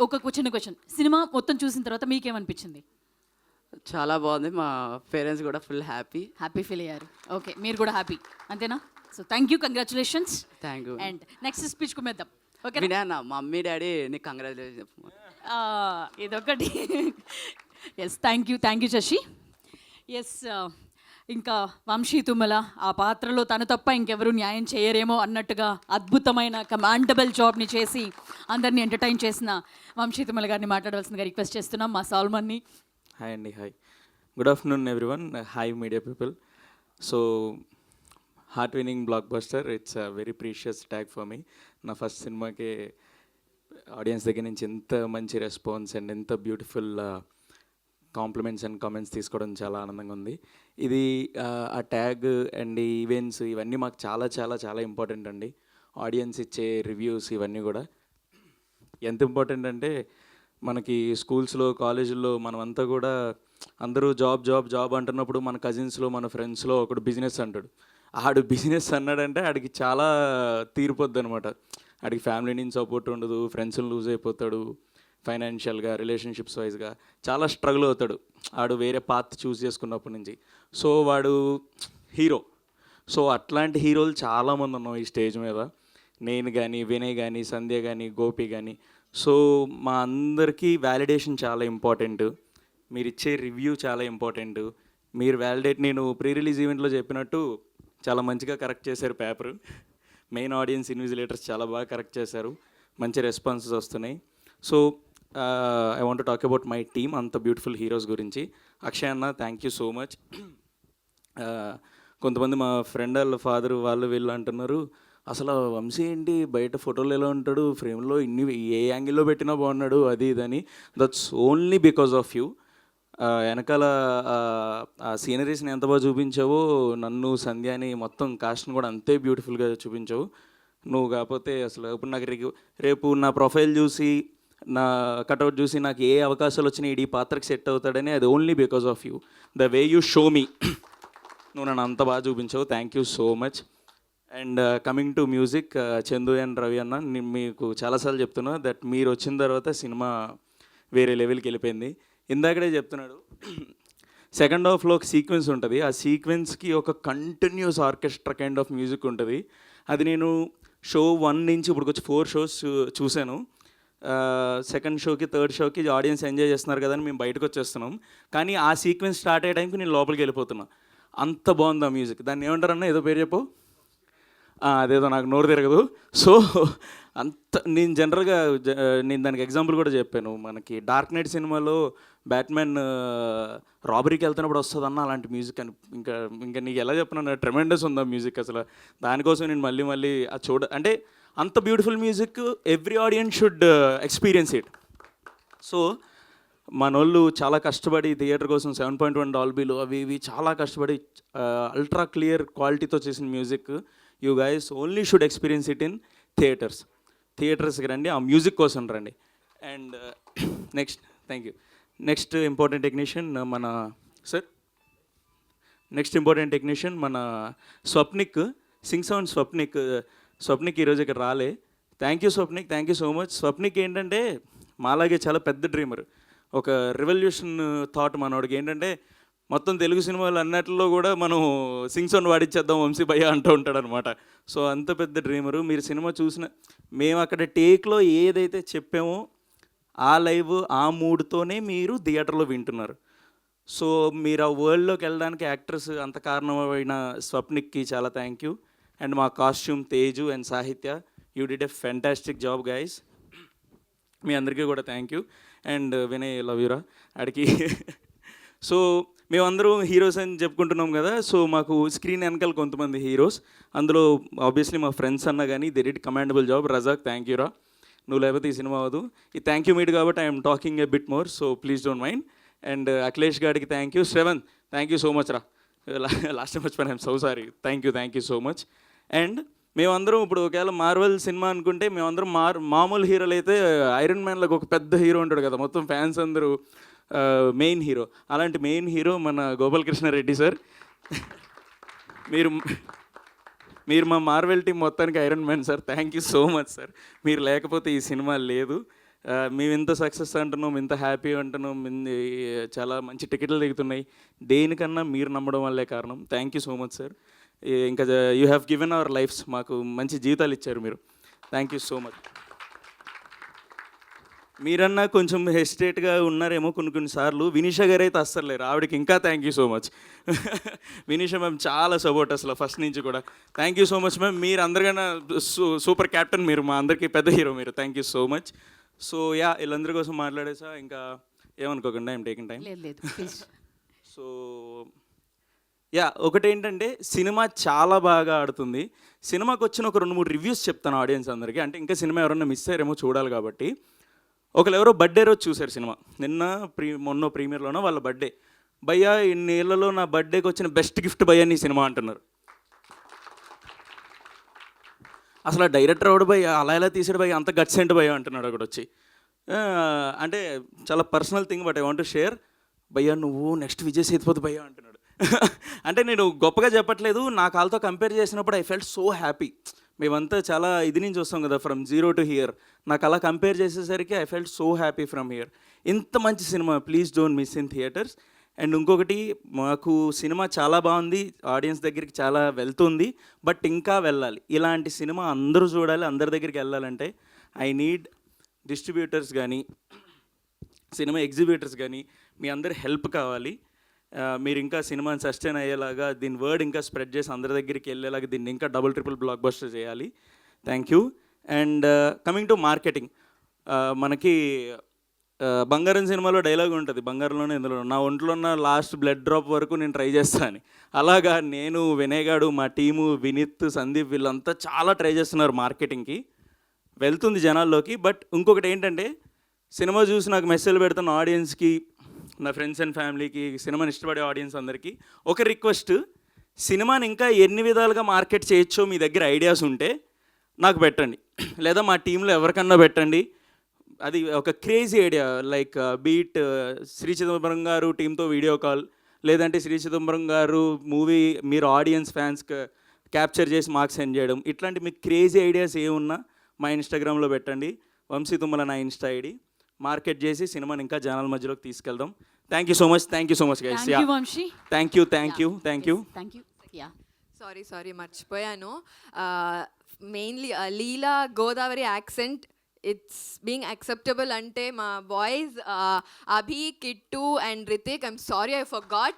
ఒక చిన్న క్వశ్చన్, సినిమా మొత్తం చూసిన తర్వాత మీకేమనిపించింది? చాలా బాగుంది. మా పేరెంట్స్ కూడా ఫుల్ హ్యాపీ ఫీల్ అయ్యారు. ఓకే, మీరు కూడా హ్యాపీ అంతేనా? So thank you, congratulations. Thank you. And next speech కుమేద్దాం. ఓకే వినయ్ అన్న, మమ్మీ డాడీ నీకు కంగ్రాచులేషన్. ఇదొకటి. Yes, thank you Shashi. Yes, ఇంకా వంశీ తుమ్మల ఆ పాత్రలో తను తప్ప ఇంకెవరు న్యాయం చేయరేమో అన్నట్టుగా అద్భుతమైన కమాండబుల్ జాబ్ని చేసి అందరినీ ఎంటర్టైన్ చేసిన వంశీ తుమ్మల గారిని మాట్లాడవలసిందిగా రిక్వెస్ట్ చేస్తున్నాం. మా సాల్మన్ని. హాయ్ అండి. Hi, good afternoon everyone. Hi media people. So heart winnowing block buster, it's a very precious tag for me. నా ఫస్ట్ సినిమాకే ఆడియన్స్ దగ్గర నుంచి ఎంత మంచి రెస్పాన్స్ అండ్ ఎంత బ్యూటిఫుల్ కాంప్లిమెంట్స్ అండ్ కామెంట్స్ తీసుకోవడం చాలా ఆనందంగా ఉంది. ఇది ఆ ట్యాగ్ అండ్ ఈవెంట్స్ ఇవన్నీ మాకు చాలా చాలా చాలా ఇంపార్టెంట్ అండి. ఆడియన్స్ ఇచ్చే రివ్యూస్ ఇవన్నీ కూడా ఎంత ఇంపార్టెంట్ అంటే, మనకి స్కూల్స్లో కాలేజీల్లో మనమంతా కూడా అందరూ జాబ్ జాబ్ జాబ్ అంటున్నప్పుడు మన కజిన్స్లో మన ఫ్రెండ్స్లో ఒకడు బిజినెస్ అంటాడు. ఆడు బిజినెస్ అన్నాడంటే ఆడికి చాలా తీరిపోద్ది అనమాట. ఆడికి ఫ్యామిలీ నుంచి సపోర్ట్ ఉండదు, ఫ్రెండ్స్ని లూజ్ అయిపోతాడు, ఫైనాన్షియల్గా రిలేషన్షిప్స్ వైజ్గా చాలా స్ట్రగుల్ అవుతాడు ఆడు వేరే పాత్ చూస్ చేసుకున్నప్పటి నుంచి. సో వాడు హీరో. సో అట్లాంటి హీరోలు చాలామంది ఉన్నాం ఈ స్టేజ్ మీద. నేను కానీ, వినయ్ కానీ, సంధ్య కానీ, గోపి కానీ. సో మా అందరికీ వ్యాలిడేషన్ చాలా ఇంపార్టెంట్. మీరు ఇచ్చే రివ్యూ చాలా ఇంపార్టెంట్. మీరు వ్యాలిడేట్, నేను ప్రీ రిలీజ్ ఈవెంట్లో చెప్పినట్టు చాలా మంచిగా కరెక్ట్ చేశారు పేపర్. మెయిన్ ఆడియన్స్ ఇన్విజిలేటర్స్ చాలా బాగా కరెక్ట్ చేశారు. మంచి రెస్పాన్సెస్ వస్తున్నాయి. So I want to talk about my team, అంత బ్యూటిఫుల్ హీరోస్ గురించి. అక్షయ్ అన్న, థ్యాంక్ యూ సో మచ్. కొంతమంది మా ఫ్రెండ్ వాళ్ళ ఫాదర్ వాళ్ళు వీళ్ళు అంటున్నారు, అసలు వంశీ ఏంటి బయట ఫోటోలు ఎలా ఉంటాడు, ఫ్రేమ్లో ఏ యాంగిల్లో పెట్టినా బాగున్నాడు, అది ఇదని. That's only because of you. వెనకాల ఆ సీనరీస్ని ఎంత బాగా చూపించావో, నన్ను సంధ్యాని మొత్తం కాస్ట్ని కూడా అంతే బ్యూటిఫుల్గా చూపించావు. నువ్వు కాకపోతే అసలు ఇప్పుడు నాకు రేపు నా ప్రొఫైల్ చూసి, నా కట్అవుట్ చూసి నాకు ఏ అవకాశాలు వచ్చినాయి ఈ పాత్రకి సెట్ అవుతాడని, అది only because of you. The way you show me, నువ్వు నన్ను అంత బాగా చూపించావు. Thank you so much. And coming to music, Chandu and Ravi అన్న, నేను మీకు చాలాసార్లు చెప్తున్నా దట్ మీరు వచ్చిన తర్వాత సినిమా వేరే లెవెల్కి వెళ్ళిపోయింది. ఇందాకడే చెప్తున్నాడు, సెకండ్ హాఫ్లో ఒక సీక్వెన్స్ ఉంటుంది. ఆ సీక్వెన్స్కి ఒక continuous orchestra kind of music ఉంటుంది. అది నేను షో 1 నుంచి ఇప్పుడు వచ్చి 4 షోస్ చూశాను. సెకండ్ షోకి, థర్డ్ షోకి ఆడియన్స్ ఎంజాయ్ చేస్తున్నారు కదా అని మేము బయటకు వచ్చేస్తున్నాం. కానీ ఆ సీక్వెన్స్ స్టార్ట్ అయ్యే టైంకి నేను లోపలికి వెళ్ళిపోతున్నా. అంత బాగుంది ఆ మ్యూజిక్. దాన్ని ఏమంటారన్నా, ఏదో పేరు చెప్పు. అదేదో నాకు నోరు తిరగదు. సో అంత నేను జనరల్గా నేను దానికి ఎగ్జాంపుల్ కూడా చెప్పాను. మనకి డార్క్ నైట్ సినిమాలో బ్యాట్మెన్ రాబరీకి వెళ్తున్నప్పుడు వస్తుందన్న అలాంటి మ్యూజిక్ అని. ఇంకా ఇంకా నీకు ఎలా చెప్పిన ట్రెమెండస్ ఉంది ఆ మ్యూజిక్ అసలు. దానికోసం నేను మళ్ళీ అది అంటే అంత beautiful music every audience should experience it. So మనోళ్ళు చాలా కష్టపడి థియేటర్ కోసం 7.1 డాల్బీలు అవి ఇవి చాలా కష్టపడి అల్ట్రా క్లియర్ క్వాలిటీతో చేసిన music. You guys only should experience it in థియేటర్స్కి రండి, ఆ మ్యూజిక్ కోసం రండి. And next thank you. Next important technician మన సార్, నెక్స్ట్ ఇంపార్టెంట్ టెక్నీషియన్ మన స్వప్నిక్, సింగ్ సౌండ్ స్వప్నిక్ ఈరోజు ఇక్కడ రాలే. Thank you Swapnik, thank you so much. Swapnik ఏంటంటే మాలాగే చాలా పెద్ద డ్రీమర్, ఒక రెవల్యూషన్ థాట్ మనోడికి. ఏంటంటే మొత్తం తెలుగు సినిమాలు అన్నిటిలో కూడా మనం సింగ్ సౌండ్ వాడిచ్చేద్దాం వంశీ భయ్య అంటూ ఉంటాడు అనమాట. సో అంత పెద్ద డ్రీమరు. మీరు సినిమా చూసిన మేము అక్కడ టేక్లో ఏదైతే చెప్పామో ఆ లైవ్ ఆ మూడ్తోనే మీరు థియేటర్లో వింటున్నారు. సో మీరు ఆ వరల్డ్లోకి వెళ్ళడానికి యాక్టర్స్ అంత కారణమైన స్వప్నిక్కి చాలా థ్యాంక్ యూ. అండ్ మా costume Teju and Sahitya, you did a fantastic job guys. మీ అందరికీ కూడా thank you. And Vinay love యూరా ఆడికి. సో మేమందరం హీరోస్ అని చెప్పుకుంటున్నాం కదా. సో మాకు స్క్రీన్ వెనకాల కొంతమంది హీరోస్, అందులో ఆబ్వియస్లీ మా ఫ్రెండ్స్ అన్నా కానీ they did commendable job. Razak thank యూరా, నువ్వు లేకపోతే ఈ సినిమా అవ్వదు. ఈ థ్యాంక్ యూ మీట్ కాబట్టి I'm talking a bit more, so please don't mind. And Akhilesh గారికి thank you. Shravan thank you so much రా, లాస్ట్ టైం మర్చిపోయాను, I'm so sorry. Thank you so much. And మేమందరం ఇప్పుడు ఒకవేళ మార్వెల్ సినిమా అనుకుంటే మేమందరం మామూలు హీరోలు అయితే ఐరన్ మ్యాన్లకు ఒక పెద్ద హీరో ఉంటాడు కదా, మొత్తం ఫ్యాన్స్ అందరూ మెయిన్ హీరో. అలాంటి మెయిన్ హీరో మన గోపాలకృష్ణారెడ్డి సార్. మీరు మా మార్వెల్ టీం మొత్తానికి iron man sir. Thank you so much sir. మీరు లేకపోతే ఈ సినిమా లేదు. మేము ఇంత సక్సెస్ అంటున్నాం, ఇంత హ్యాపీ అంటున్నాం, చాలా మంచి టికెట్లు దిగుతున్నాయి. దేనికన్నా మీరు నమ్మడం వల్లే కారణం. Thank you so much sir. ఇంకా you have given our lives, మాకు మంచి జీవితాలు ఇచ్చారు మీరు. Thank you so much. మీరన్నా కొంచెం హెసిటేట్గా ఉన్నారేమో కొన్నిసార్లు. వినీషా గారు అయితే అస్సలు లేరు, ఆవిడకి ఇంకా thank you so much. Vinisha ma'am చాలా సపోర్ట్ అసలు ఫస్ట్ నుంచి కూడా. Thank you so much ma'am. మీరు అందరికన్నా సూపర్ క్యాప్టెన్ మీరు, మా అందరికీ పెద్ద హీరో మీరు. Thank you so much. So yeah, వీళ్ళందరి కోసం మాట్లాడేసా, ఇంకా ఏమనుకోకుండా I'm taking time. So yeah, ఒకటేంటంటే సినిమా చాలా బాగా ఆడుతుంది. సినిమాకి వచ్చిన ఒక 2-3 రివ్యూస్ చెప్తాను ఆడియన్స్ అందరికీ. అంటే ఇంకా సినిమా ఎవరన్నా మిస్ అయ్యారేమో చూడాలి కాబట్టి. ఒకరు బర్త్డే రోజు చూశారు సినిమా, మొన్న ప్రీమియర్లోనో వాళ్ళ బర్త్డే. భయ్యా ఇన్నేళ్లలో నా బర్త్డేకి వచ్చిన బెస్ట్ గిఫ్ట్ భయ్యా నీ సినిమా అంటున్నారు. అసలు ఆ డైరెక్టర్ ఎవడు భయ్యా, అలా ఎలా తీసాడు భయ్యా, అంత గట్స్ ఏంటి భయ్యా అంటున్నాడు అక్కడ వచ్చి. అంటే చాలా personal thing, but I want to share. భయ్యా నువ్వు నెక్స్ట్ విజయ్ సేతుపతి భయ్యా అంటున్నాడు. అంటే నేను గొప్పగా చెప్పట్లేదు, నా కాల్తో కంపేర్ చేసినప్పుడు ఐ ఫెల్ట్ సో హ్యాపీ. మేమంతా చాలా ఇది నుంచి వస్తాం కదా, ఫ్రమ్ జీరో టు హియర్. నాకు అలా కంపేర్ చేసేసరికి I felt so happy from here. ఇంత మంచి cinema, please don't miss in theatres. And ఇంకొకటి, మాకు సినిమా చాలా బాగుంది, ఆడియన్స్ దగ్గరికి చాలా వెళ్తుంది, బట్ ఇంకా వెళ్ళాలి. ఇలాంటి సినిమా అందరూ చూడాలి, అందరి దగ్గరికి వెళ్ళాలంటే ఐ నీడ్ డిస్ట్రిబ్యూటర్స్ కానీ సినిమా ఎగ్జిబ్యూటర్స్ కానీ మీ అందరి హెల్ప్ కావాలి. మీరు ఇంకా సినిమాని సస్టైన్ అయ్యేలాగా, దీని వర్డ్ ఇంకా స్ప్రెడ్ చేసి అందరి దగ్గరికి వెళ్ళేలాగా దీన్ని ఇంకా డబుల్ ట్రిపుల్ బ్లాక్ బస్టర్ చేయాలి. Thank you. And coming to marketing, మనకి బంగారం సినిమాలో డైలాగ్ ఉంటుంది, బంగారంలోనే ఇందులో నా ఒంట్లో ఉన్న లాస్ట్ బ్లడ్ డ్రాప్ వరకు నేను ట్రై చేస్తాను. అలాగా నేను, వినయ్ గాడు, మా టీము, వినీత్, సందీప్ వీళ్ళంతా చాలా ట్రై చేస్తున్నారు మార్కెటింగ్కి. వెళ్తుంది జనాల్లోకి. బట్ ఇంకొకటి ఏంటంటే, సినిమా చూసి నాకు మెసేజ్ పెడుతున్న ఆడియన్స్కి, నా ఫ్రెండ్స్ అండ్ ఫ్యామిలీకి, సినిమాని ఇష్టపడే ఆడియన్స్ అందరికీ ఒక రిక్వెస్ట్. సినిమాని ఇంకా ఎన్ని విధాలుగా మార్కెట్ చేయొచ్చో మీ దగ్గర ఐడియాస్ ఉంటే నాకు పెట్టండి, లేదా మా టీంలో ఎవరికన్నా పెట్టండి. అది ఒక crazy idea, like beat Sri Chidambaram గారు టీంతో వీడియో కాల్, లేదంటే శ్రీ చిదంబరం గారు మూవీ మీరు ఆడియన్స్ ఫ్యాన్స్ క్యాప్చర్ చేసి మాకు సెండ్ చేయడం. ఇట్లాంటి మీకు క్రేజీ ఐడియాస్ ఏమున్నా మా ఇన్స్టాగ్రామ్లో పెట్టండి. వంశీ తుమ్మల నా ఇన్స్టా ఐడి. మార్కెట్ చేసి సినిమాని ఇంకా జనాల మధ్యలోకి తీసుకెళ్దాం. Thank you so much. Thank you so much guys. Thank you. Sorry మర్చిపోయాను. Mainly Leela Godavari accent it's being acceptable ante ma boys Abhi, Kittu and Ritik, I'm sorry I forgot.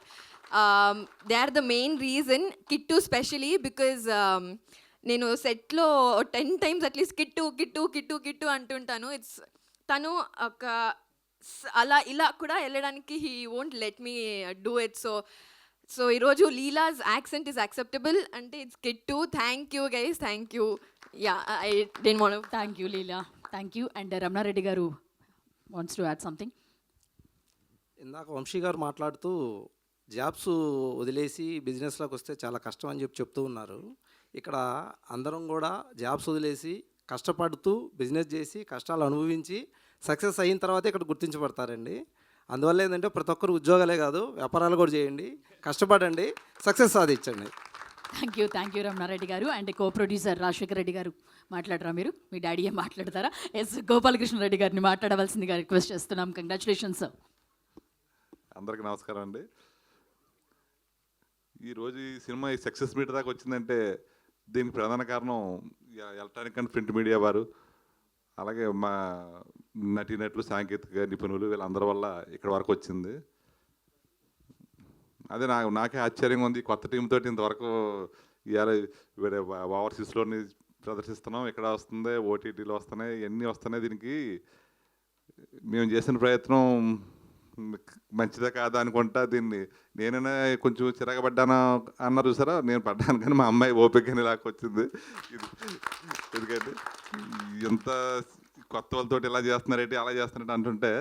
They are the main reason, Kittu especially, because నేను సెట్లో 10 టైమ్స్ అట్లీస్ట్ కిట్టు కిట్టు కిట్టు కిట్టు అంటుంటాను. తను ఒక అలా ఇలా కూడా వెళ్ళడానికి he won't let me do it. So ఈరోజు లీలాస్ యాక్సెంట్ ఈస్ యాక్సెప్టబుల్ అంటే it's Kittu. Thank you guys, thank you. Yeah, I don't want. Thank you Leela, thank you. And Ramana Reddy గారు వాంట్స్ టు యాడ్ సంథింగ్. ఇందాక వంశీ గారు మాట్లాడుతూ జాబ్స్ వదిలేసి బిజినెస్లోకి వస్తే చాలా కష్టం అని చెప్తూ ఉన్నారు. ఇక్కడ అందరం కూడా జాబ్స్ వదిలేసి కష్టపడుతూ బిజినెస్ చేసి కష్టాలు అనుభవించి సక్సెస్ అయిన తర్వాత ఇక్కడ గుర్తించబడతారండి. అందువల్ల ఏంటంటే ప్రతి ఒక్కరు ఉద్యోగాలే కాదు వ్యాపారాలు కూడా చేయండి, కష్టపడండి, సక్సెస్ సాధించండి. థ్యాంక్ యూ రమణారెడ్డి గారు. And co producer Rajasekhara Reddy గారు మాట్లాడరా మీరు? మీ డాడీ ఏం మాట్లాడతారా? ఎస్, గోపాలకృష్ణారెడ్డి గారిని మాట్లాడవలసిందిగా రిక్వెస్ట్ చేస్తున్నాం. Congratulations sir. అందరికీ నమస్కారం అండి. ఈరోజు ఈ సినిమా ఈ సక్సెస్ మీట్ దాకా వచ్చిందంటే దీనికి ప్రధాన కారణం ఎలక్ట్రానిక్ అండ్ ప్రింట్ మీడియా వారు, అలాగే మా నటీనటులు, సాంకేతిక నిపుణులు, వీళ్ళందరి వల్ల ఇక్కడ వరకు వచ్చింది. అదే నాకే ఆశ్చర్యంగా ఉంది. కొత్త టీంతో ఇంతవరకు ఇవాళ వేరే ఓవర్సీస్లోని ప్రదర్శిస్తున్నాం, ఇక్కడ వస్తుంది, ఓటీటీలో వస్తున్నాయి, ఇవన్నీ వస్తున్నాయి. దీనికి మేము చేసిన ప్రయత్నం మంచిదే కాదా అనుకుంటా. దీన్ని నేనైనా కొంచెం చిరగబడ్డాను అన్నారు చూసారా, నేను పడ్డాను, కానీ మా అమ్మాయి ఓపికని లాక్కొచ్చింది. ఎందుకంటే ఎంత కొత్త వాళ్ళతో ఇలా చేస్తున్నారేంటి, అలా చేస్తున్నారంటే అంటుంటే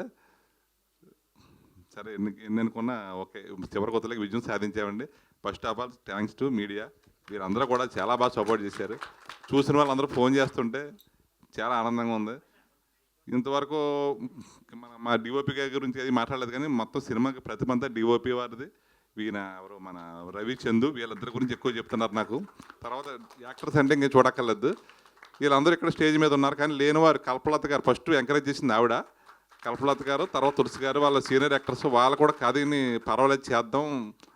సరే ఎన్ని అనుకున్నా ఓకే, చివరి కొత్తలకి విజయం సాధించామండి. First of all thanks to media. వీరందరూ కూడా చాలా బాగా సపోర్ట్ చేశారు. చూసిన వాళ్ళందరూ ఫోన్ చేస్తుంటే చాలా ఆనందంగా ఉంది. ఇంతవరకు మా డిఓపి గారి గురించి అది మాట్లాడలేదు, కానీ మొత్తం సినిమాకి ప్రతిభ అంతా డిఓపి వారిది. ఈయన ఎవరు మన రవి చందు, వీళ్ళిద్దరి గురించి ఎక్కువ చెప్తున్నారు నాకు. తర్వాత యాక్టర్స్ అంటే ఇంకా చూడక్కర్లేదు, వీళ్ళందరూ ఇక్కడ స్టేజ్ మీద ఉన్నారు. కానీ లేనివారు కల్పలత గారు ఫస్ట్ ఎంకరేజ్ చేసింది ఆవిడ, కల్పలత గారు. తర్వాత తులసి గారు, వాళ్ళ సీనియర్ యాక్టర్స్, వాళ్ళు కూడా కథని పర్వాలేదు చేద్దాం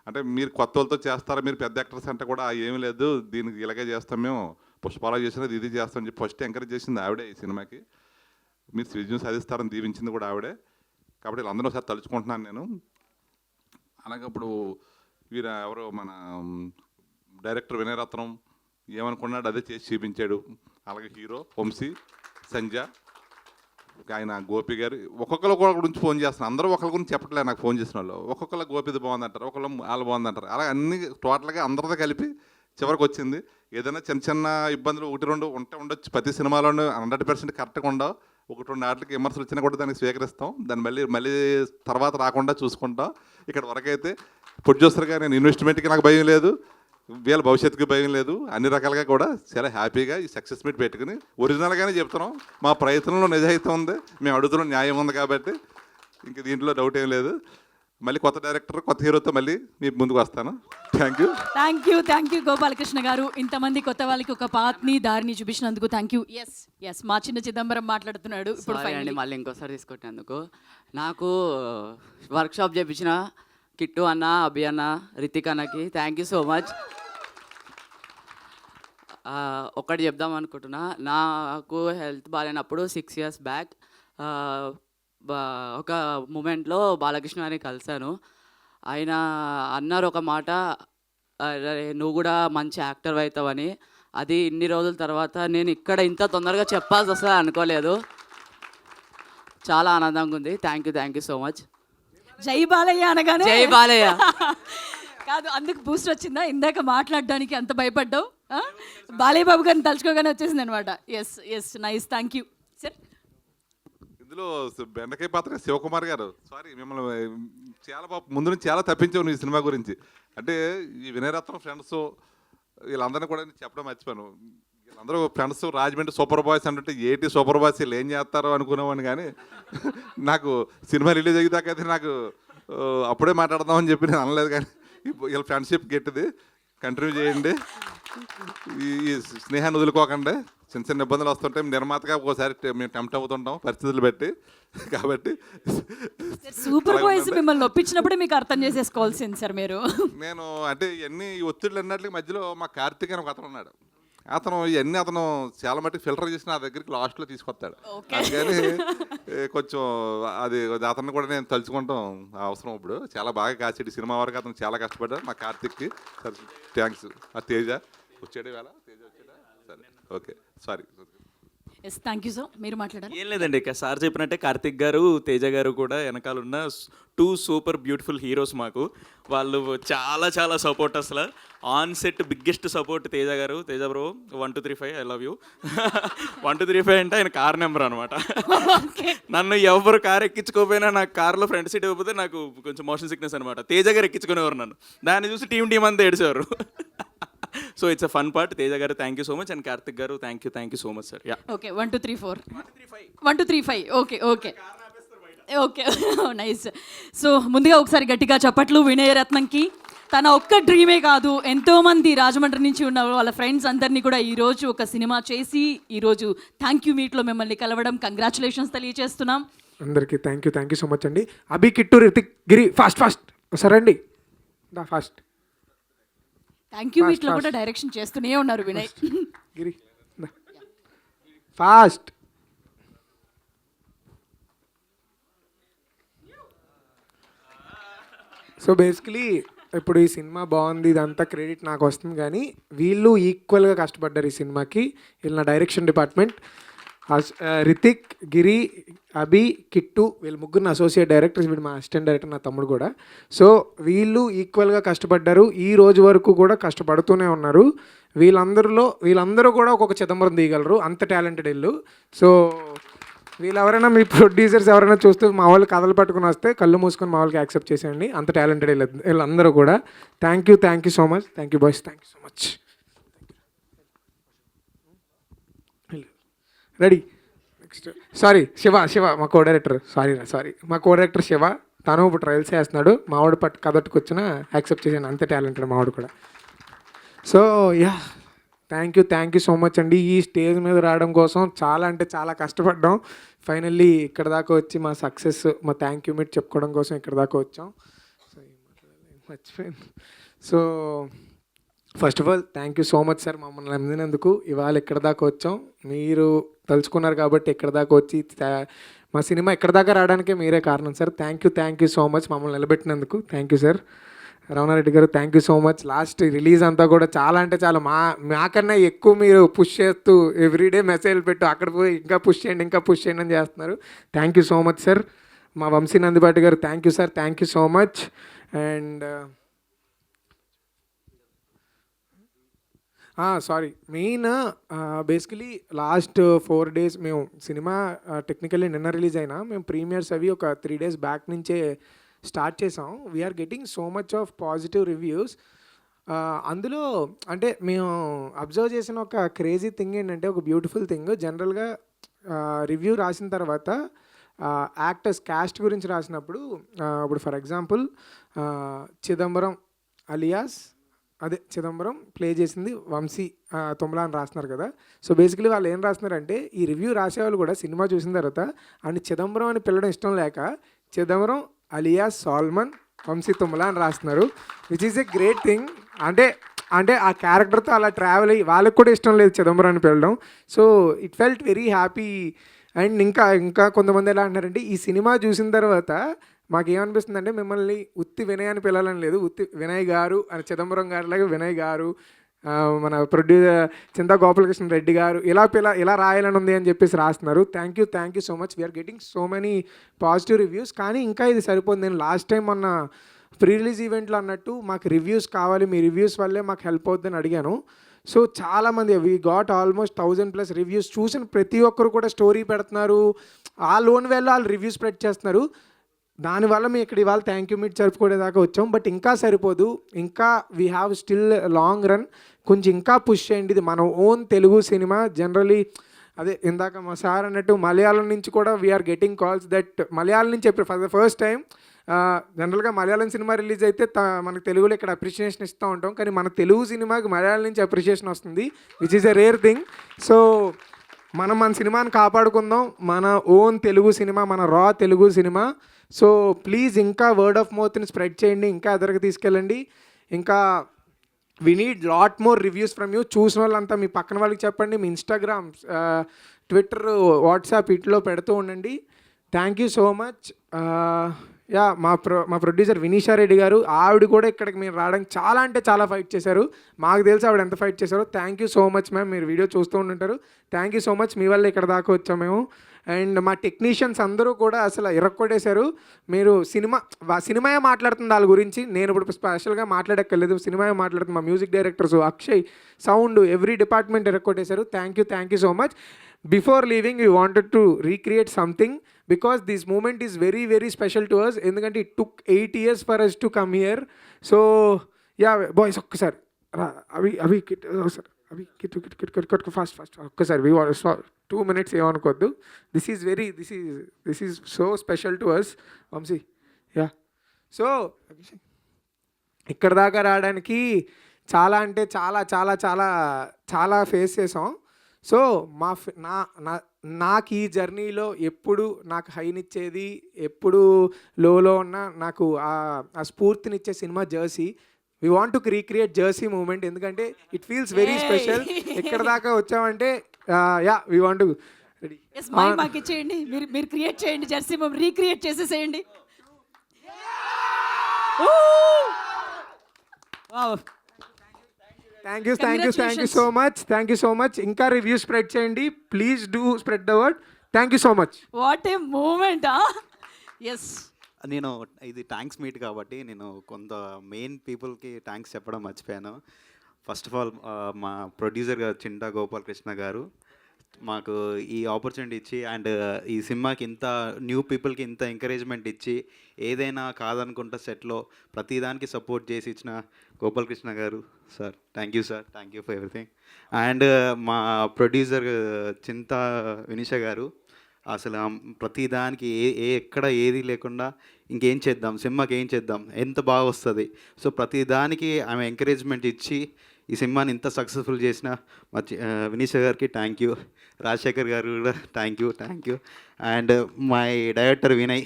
అంటే, మీరు కొత్త వాళ్ళతో చేస్తారా, మీరు పెద్ద యాక్టర్స్ అంటే కూడా ఏమీ లేదు, దీనికి ఇలాగే చేస్తాం, మేము పుష్పారావు చేసినది ఇది చేస్తామని చెప్పి ఫస్ట్ ఎంకరేజ్ చేసింది ఆవిడే. ఈ సినిమాకి మీరు విజయం సాధిస్తారని దీవించింది కూడా ఆవిడే. కాబట్టి వీళ్ళందరూ ఒకసారి తలుచుకుంటున్నాను నేను. అలాగే ఇప్పుడు వీరు ఎవరో మన డైరెక్టర్ వినయరత్నం ఏమనుకున్నాడు అదే చేసి చూపించాడు. అలాగే హీరో వంశీ, సంజయ్, ఆయన గోపి గారు, ఒక్కొక్కరు గురించి ఫోన్ చేస్తున్నారు. అందరూ ఒకరి గురించి చెప్పట్లేదు నాకు ఫోన్ చేసిన వాళ్ళు. ఒక్కొక్కరు గోపిది బాగుందంటారు, ఒకళ్ళు వాళ్ళు బాగుందంటారు. అలా అన్ని టోటల్గా అందరితో కలిపి చివరికి వచ్చింది. ఏదైనా చిన్న చిన్న ఇబ్బందులు 1-2 ఉండొచ్చు, ప్రతి సినిమాలోనూ 100% కరెక్ట్గా ఉండవు. 1-2 ఆటలకి విమర్శలు వచ్చినా కూడా దానికి స్వీకరిస్తాం, దాన్ని మళ్ళీ తర్వాత రాకుండా చూసుకుంటాం. ఇక్కడ వరకైతే ప్రొడ్యూసర్గా నేను ఇన్వెస్ట్మెంట్కి నాకు భయం లేదు, వీళ్ళ భవిష్యత్తుకి భయం లేదు, అన్ని రకాలుగా కూడా చాలా హ్యాపీగా ఈ సక్సెస్ మీట్ పెట్టుకుని ఒరిజినల్గానే చెప్తున్నాం. మా ప్రయత్నంలో నిజాయితీ ఉంది, మేము అడుగుతున్న న్యాయం ఉంది, కాబట్టి ఇంక దీంట్లో డౌట్ ఏం లేదు. మళ్ళీ కొత్త డైరెక్టర్, కొత్త హీరోతో మళ్ళీ మీ ముందుకు వస్తాను. థ్యాంక్ యూ గోపాలకృష్ణ గారు. ఇంతమంది కొత్త వాళ్ళకి ఒక పాత్ని దారిని చూపించినందుకు థ్యాంక్ యూ. ఎస్ మా చిన్న చిదంబరం మాట్లాడుతున్నాడు ఇప్పుడు. అండి మళ్ళీ ఇంకోసారి తీసుకొట్టినందుకు. నాకు వర్క్షాప్ చేయించిన కిట్టు అన్న, అభి అన్న, రితిక్ అన్నకి థ్యాంక్ యూ సో మచ్. ఒకటి చెప్దాం అనుకుంటున్నా. నాకు హెల్త్ బాగాలేనప్పుడు 6 years బ్యాక్ ఒక మూమెంట్లో బాలకృష్ణ గారిని కలిశాను. ఆయన అన్నారు ఒక మాట, నువ్వు కూడా మంచి యాక్టర్ అవుతావని. అది ఇన్ని రోజుల తర్వాత నేను ఇక్కడ ఇంత తొందరగా చెప్పాల్సి వస్తుంది అనుకోలేదు. చాలా ఆనందంగా ఉంది. Thank you so much. జై బాలయ్య అనగానే జై బాలయ్య కాదు, అందుకు బూస్ట్ వచ్చిందా? ఇందాక మాట్లాడడానికి అంత భయపడ్డావు, బాలయ్య బాబు గారిని తలుచుకోగానే వచ్చేసింది అనమాట. Yes nice, thank you sir. ఇందులో బెండకాయ పాత్ర శివకుమార్ గారు, సారీ మిమ్మల్ని చాలా ముందు నుంచి చాలా తప్పించావు ఈ సినిమా గురించి. అంటే ఈ వినయరత్నం ఫ్రెండ్స్ వీళ్ళందరినీ కూడా చెప్పడం మర్చిపోయాను. వీళ్ళందరూ ఫ్రెండ్స్ రాజమండ్రి సూపర్ బాయ్స్ అంటే ఏటి సూపర్ బాయ్స్ వీళ్ళు ఏం చేస్తారో అనుకునేవాడిని, కానీ నాకు సినిమా రిలీజ్ అయ్యేదాకైతే నాకు అప్పుడే మాట్లాడదామని చెప్పి నేను అనలేదు. కానీ వీళ్ళ ఫ్రెండ్షిప్ గట్టిది, కంటిన్యూ చేయండి, ఈ స్నేహాన్ని వదులుకోకండి. చిన్న ఇబ్బందులు వస్తుంటాయి, నిర్మాతగా ఒకసారి మేము టెంప్ట్ అవుతుంటాం పరిస్థితులు బట్టి. కాబట్టి సూపర్ బాయ్స్ మిమ్మల్ని ఒప్పించినప్పుడే మీకు అర్థం చేసేసుకోవాల్సింది సార్ మీరు. నేను అంటే ఇవన్నీ ఒత్తిళ్ళు అన్నట్లకి మధ్యలో మా కార్తీక్ అని ఒక అతను ఉన్నాడు. అతను ఇవన్నీ చాలా మట్టుకు ఫిల్టర్ చేసి నా దగ్గరికి లాస్ట్లో తీసుకొస్తాడు. అందుకని కొంచెం అది అతన్ని కూడా నేను తలుచుకుంటాం అవసరం. ఇప్పుడు చాలా బాగా కాసాడు సినిమా వరకు, అతను చాలా కష్టపడ్డాడు. మా కార్తీక్కి థ్యాంక్స్. ఆ తేజ వచ్చాడు, వేళ తేజ వచ్చాడా? సరే okay sorry. Yes thank you sir, మీరు మాట్లాడాలి. ఏం లేదండి, ఇక సార్ చెప్పినట్టే కార్తిక్ గారు, తేజ గారు కూడా వెనకాల ఉన్న 2 సూపర్ బ్యూటిఫుల్ హీరోస్ మాకు. వాళ్ళు చాలా చాలా సపోర్ట్, అసలు on set biggest support Teja గారు. Teja bro 1 2 3 5 I love you. 1 2 3 5 అంటే ఆయన కార్ నెంబర్ అనమాట. నన్ను ఎవరు కార్ ఎక్కించుకోపోయినా, నాకు కార్లో ఫ్రంట్ సీట్ ఇవ్వకపోతే నాకు కొంచెం మోషన్ సిక్నెస్ అనమాట. తేజ గారు ఎక్కించుకునేవారు నన్ను, దాన్ని చూసి టీం అంతా ఏడిచేవారు. So it's a fun part. Teja గారు thank you so much, and Karthik గారు thank you so much sir. Yeah okay 1 2 3 4 1 2 3 5 okay okay okay nice. So ముందుగా ఒకసారి గట్టిగా చప్పట్లు వినయ రత్నంకి. తన ఒక్క డ్రీమే కాదు, ఎంతోమంది రాజమండ్రి నుంచి ఉన్న వాళ్ళ ఫ్రెండ్స్ అందరినీ కూడా ఈరోజు ఒక సినిమా చేసి ఈరోజు థ్యాంక్ యూ మీట్లో మిమ్మల్ని కలవడం, కంగ్రాచులేషన్స్ తెలియజేస్తున్నాం. అందరికీ థ్యాంక్ యూ సో మచ్ అండి. అభి, కిట్టు, రితిక్, గిరి ఫాస్ట్ సరే అండి, ఫాస్ట్. థ్యాంక్ యూ మీట్లో కూడా డైరెక్షన్ చేస్తూనే ఉన్నారు వినయ్. గిరి ఫాస్ట్. సో బేసికలీ ఇప్పుడు ఈ సినిమా బాగుంది, ఇదంతా క్రెడిట్ నాకు వస్తుంది, కానీ వీళ్ళు ఈక్వల్గా కష్టపడ్డారు ఈ సినిమాకి. వీళ్ళు నా డైరెక్షన్ డిపార్ట్మెంట్, రితిక్, గిరి, అభి, కిట్టు, వీళ్ళు ముగ్గురు నా అసోసియేట్ డైరెక్టర్స్, వీడు మా అసిస్టెంట్ డైరెక్టర్, నా తమ్ముడు కూడా. సో వీళ్ళు ఈక్వల్గా కష్టపడ్డారు, ఈ రోజు వరకు కూడా కష్టపడుతూనే ఉన్నారు. వీళ్ళందరూ కూడా ఒక్కొక్క చిదంబరం తీయగలరు, అంత టాలెంటెడ్ వీళ్ళు. సో వీళ్ళు ఎవరైనా, మీ ప్రొడ్యూసర్స్ ఎవరైనా చూస్తూ మా వాళ్ళు కథలు పట్టుకుని వస్తే కళ్ళు మూసుకొని మా వాళ్ళకి యాక్సెప్ట్ చేసేయండి, అంత టాలెంటెడ్ వీళ్ళందరూ కూడా. Thank you so much. Thank you boys, thank you so much. Ready. Next Shiva మా కో డైరెక్టర్. సారీ మా కో డైరెక్టర్ శివ. తను ఇప్పుడు ట్రయల్స్ చేస్తున్నాడు. మావాడు కథట్టుకు వచ్చిన యాక్సెప్ట్ చేసాను, అంతే టాలెంటెడ్ మావాడు కూడా. So yeah, thank you so much అండి. ఈ స్టేజ్ మీద రావడం కోసం చాలా అంటే చాలా కష్టపడ్డాం. ఫైనల్లీ ఇక్కడ దాకా వచ్చి మా సక్సెస్, మా థ్యాంక్ యూ మీట్ చెప్పుకోవడం కోసం ఇక్కడ దాకా వచ్చాం. సో మర్చిపోయాను. So first of all thank you so much sir, మమ్మల్ని నమ్మినందుకు. ఇవాళ ఇక్కడ దాకా వచ్చాం, మీరు తలుచుకున్నారు కాబట్టి ఇక్కడ దాకా వచ్చి మా సినిమా ఇక్కడ దాకా రావడానికే మీరే కారణం sir. Thank you so much మమ్మల్ని నిలబెట్టినందుకు. Thank you sir. రమణారెడ్డి గారు thank you so much. Last release అంతా కూడా చాలా అంటే చాలా మాకన్నా ఎక్కువ మీరు పుష్ చేస్తూ ఎవ్రీడే మెసేజ్లు పెట్టు, అక్కడ పోయి ఇంకా పుష్ చేయండి అని చేస్తున్నారు. Thank you so much sir. మా వంశీ నందిపాటి గారు thank you sir, thank you so much. And main basically last 4 days మేము సినిమా టెక్నికల్లీ నిన్న రిలీజ్ అయినా, మేము ప్రీమియర్స్ అవి ఒక 3 days బ్యాక్ నుంచే స్టార్ట్ చేసాం. We're getting so much of positive reviews. అందులో అంటే మేము అబ్జర్వ్ చేసిన ఒక క్రేజీ థింగ్ ఏంటంటే, ఒక బ్యూటిఫుల్ థింగ్, జనరల్గా రివ్యూ రాసిన తర్వాత యాక్టర్స్ క్యాస్ట్ గురించి రాసినప్పుడు, ఇప్పుడు for example Chidambaram alias Chidambaram play చేసింది వంశీ తుమ్మలా అని రాస్తున్నారు కదా. సో బేసికలీ వాళ్ళు ఏం రాస్తున్నారంటే, ఈ రివ్యూ రాసేవాళ్ళు కూడా సినిమా చూసిన తర్వాత అండ్ చిదంబరం అని పిలవడం ఇష్టం లేక చిదంబరం అలియాస్ సాల్మన్ వంశీ తుమ్మలా అని రాస్తున్నారు, which is a great thing. అంటే ఆ క్యారెక్టర్తో అలా ట్రావెల్ అయ్యి వాళ్ళకి కూడా ఇష్టం లేదు చిదంబరం అని పిలవడం. So it felt very happy. And ఇంకా కొంతమంది ఎలా అంటారంటే, ఈ సినిమా చూసిన తర్వాత మాకేమనిపిస్తుంది అంటే, మిమ్మల్ని ఉత్తి వినయ్ అని పిలవాలని లేదు, ఉత్తి వినయ్ గారు అని, చిదంబరం గారిలాగా వినయ్ గారు, మన ప్రొడ్యూసర్ చింతా గోపాలకృష్ణ రెడ్డి గారు, ఇలా రాయాలని ఉంది అని చెప్పేసి రాస్తున్నారు. Thank you so much. We're getting so many positive reviews. కానీ ఇంకా ఇది సరిపోతుంది. నేను లాస్ట్ టైం మొన్న ప్రీ రిలీజ్ ఈవెంట్లో అన్నట్టు, మాకు రివ్యూస్ కావాలి, మీ రివ్యూస్ వల్లే మాకు హెల్ప్ అవుతుందని అడిగాను. సో చాలామంది వీ గాట్ ఆల్మోస్ట్ 1000+ రివ్యూస్. చూసిన ప్రతి ఒక్కరు కూడా స్టోరీ పెడుతున్నారు, ఆ లోన్ వాళ్ళు రివ్యూస్ స్ప్రెడ్ చేస్తున్నారు. దానివల్ల మేము ఇక్కడ ఇవాళ థ్యాంక్ యూ మీట్ జరుపుకునేదాకా వచ్చాం. బట్ ఇంకా సరిపోదు, ఇంకా we have still long run. కొంచెం ఇంకా పుష్ చేయండి. ఇది మన ఓన్ తెలుగు సినిమా. జనరలీ అదే ఇందాక మా సార్ అన్నట్టు మలయాళం నుంచి కూడా we're getting calls that Malayalam నుంచి ఫర్ ద ఫస్ట్ టైం. జనరల్గా మలయాళం సినిమా రిలీజ్ అయితే మనకు తెలుగులో ఇక్కడ అప్రిషియేషన్ ఇస్తూ ఉంటాం, కానీ మన తెలుగు సినిమాకి మలయాళం నుంచి అప్రిషియేషన్ వస్తుంది, which is a rare thing. So మన సినిమాని కాపాడుకుందాం, మన ఓన్ తెలుగు సినిమా, మన రా తెలుగు సినిమా. సో ప్లీజ్ ఇంకా వర్డ్ ఆఫ్ మౌత్ని స్ప్రెడ్ చేయండి, ఇంకా ఎదరికి తీసుకెళ్ళండి. ఇంకా we need lot more reviews from you. చూసిన వాళ్ళంతా మీ పక్కన వాళ్ళకి చెప్పండి, మీ ఇన్స్టాగ్రామ్, ట్విట్టర్, వాట్సాప్ వీటిలో పెడుతూ ఉండండి. Thank you so much. Yeah మా ప్రొడ్యూసర్ వినీషా రెడ్డి గారు, ఆవిడ కూడా ఇక్కడికి మీరు రావడానికి చాలా అంటే చాలా ఫైట్ చేశారు. మాకు తెలిసి ఆవిడ ఎంత ఫైట్ చేశారో. Thank you so much ma'am, మీరు వీడియో చూస్తూ ఉంటుంటారు. థ్యాంక్ యూ సో మచ్, మీ వల్ల ఇక్కడ దాకా వచ్చాం మేము. అండ్ మా టెక్నీషియన్స్ అందరూ కూడా అసలు ఇరక్కొట్టేశారు. మీరు సినిమాయే మాట్లాడుతుంది వాళ్ళ గురించి, నేను ఇప్పుడు స్పెషల్గా మాట్లాడక్కర్లేదు, సినిమాయే మాట్లాడుతుంది. మా music directors, Akshay, sound, every department ఇరక్కొట్టేశారు. Thank you so much. Before leaving we wanted to recreate something because this moment is very very special to us. ఎందుకంటే it took 8 years for us to come here. So yeah boys, ఒక్కసారి అవి ఫాస్ట్ ఒక్కసారి we want 2 minutes ఏమనుకోవద్దు. this is so special to us. Vamsi yeah, so ఇక్కడ దాకా రావడానికి చాలా అంటే చాలా చాలా చాలా చాలా ఫేస్ చేసాం. సో నాకు ఈ జర్నీలో ఎప్పుడు నాకు హైనిచ్చేది, ఎప్పుడు లోలో ఉన్న నాకు ఆ స్ఫూర్తినిచ్చే cinema Jersey. We want to recreate Jersey moment, ఎందుకంటే ఇట్ ఫీల్స్ వెరీ స్పెషల్. ఇక్కడ దాకా వచ్చామంటే yeah we want to ready. మాకు ఇచ్చేయండి, మీరు క్రియేట్ చేయండి, జెర్సీ రీక్రియేట్ చేసేసేయండి. Thank you so much. ఇంకా రివ్యూ స్ప్రెడ్ చేయండి please, do spread the word. Thank you so much. What a moment. Yes, నేను ఇది థ్యాంక్స్ మీట్ కాబట్టి నేను కొంత మెయిన్ పీపుల్కి థ్యాంక్స్ చెప్పడం మర్చిపోయాను. ఫస్ట్ ఆఫ్ ఆల్ మా ప్రొడ్యూసర్ గారు చింటా గోపాలకృష్ణ గారు మాకు ఈ ఆపర్చునిటీ ఇచ్చి, అండ్ ఈ సినిమాకి ఇంత న్యూ పీపుల్కి ఇంత ఎంకరేజ్మెంట్ ఇచ్చి, ఏదైనా కాదనుకుంటా సెట్లో ప్రతిదానికి సపోర్ట్ చేసి ఇచ్చిన గోపాలకృష్ణ గారు sir, thank you sir, thank you for everything. And మా ప్రొడ్యూసర్ చింతా వినీష గారు అసలు ప్రతిదానికి ఎక్కడ ఏది లేకుండా ఇంకేం చేద్దాం, సినిమాకి ఏం చేద్దాం, ఎంత బాగా వస్తుంది, సో ప్రతిదానికి ఆమె ఎంకరేజ్మెంట్ ఇచ్చి ఈ సినిమాని ఇంత సక్సెస్ఫుల్ చేసిన మా వినీష గారికి థ్యాంక్ యూ. రాజశేఖర్ గారు కూడా thank you. And my director Vinay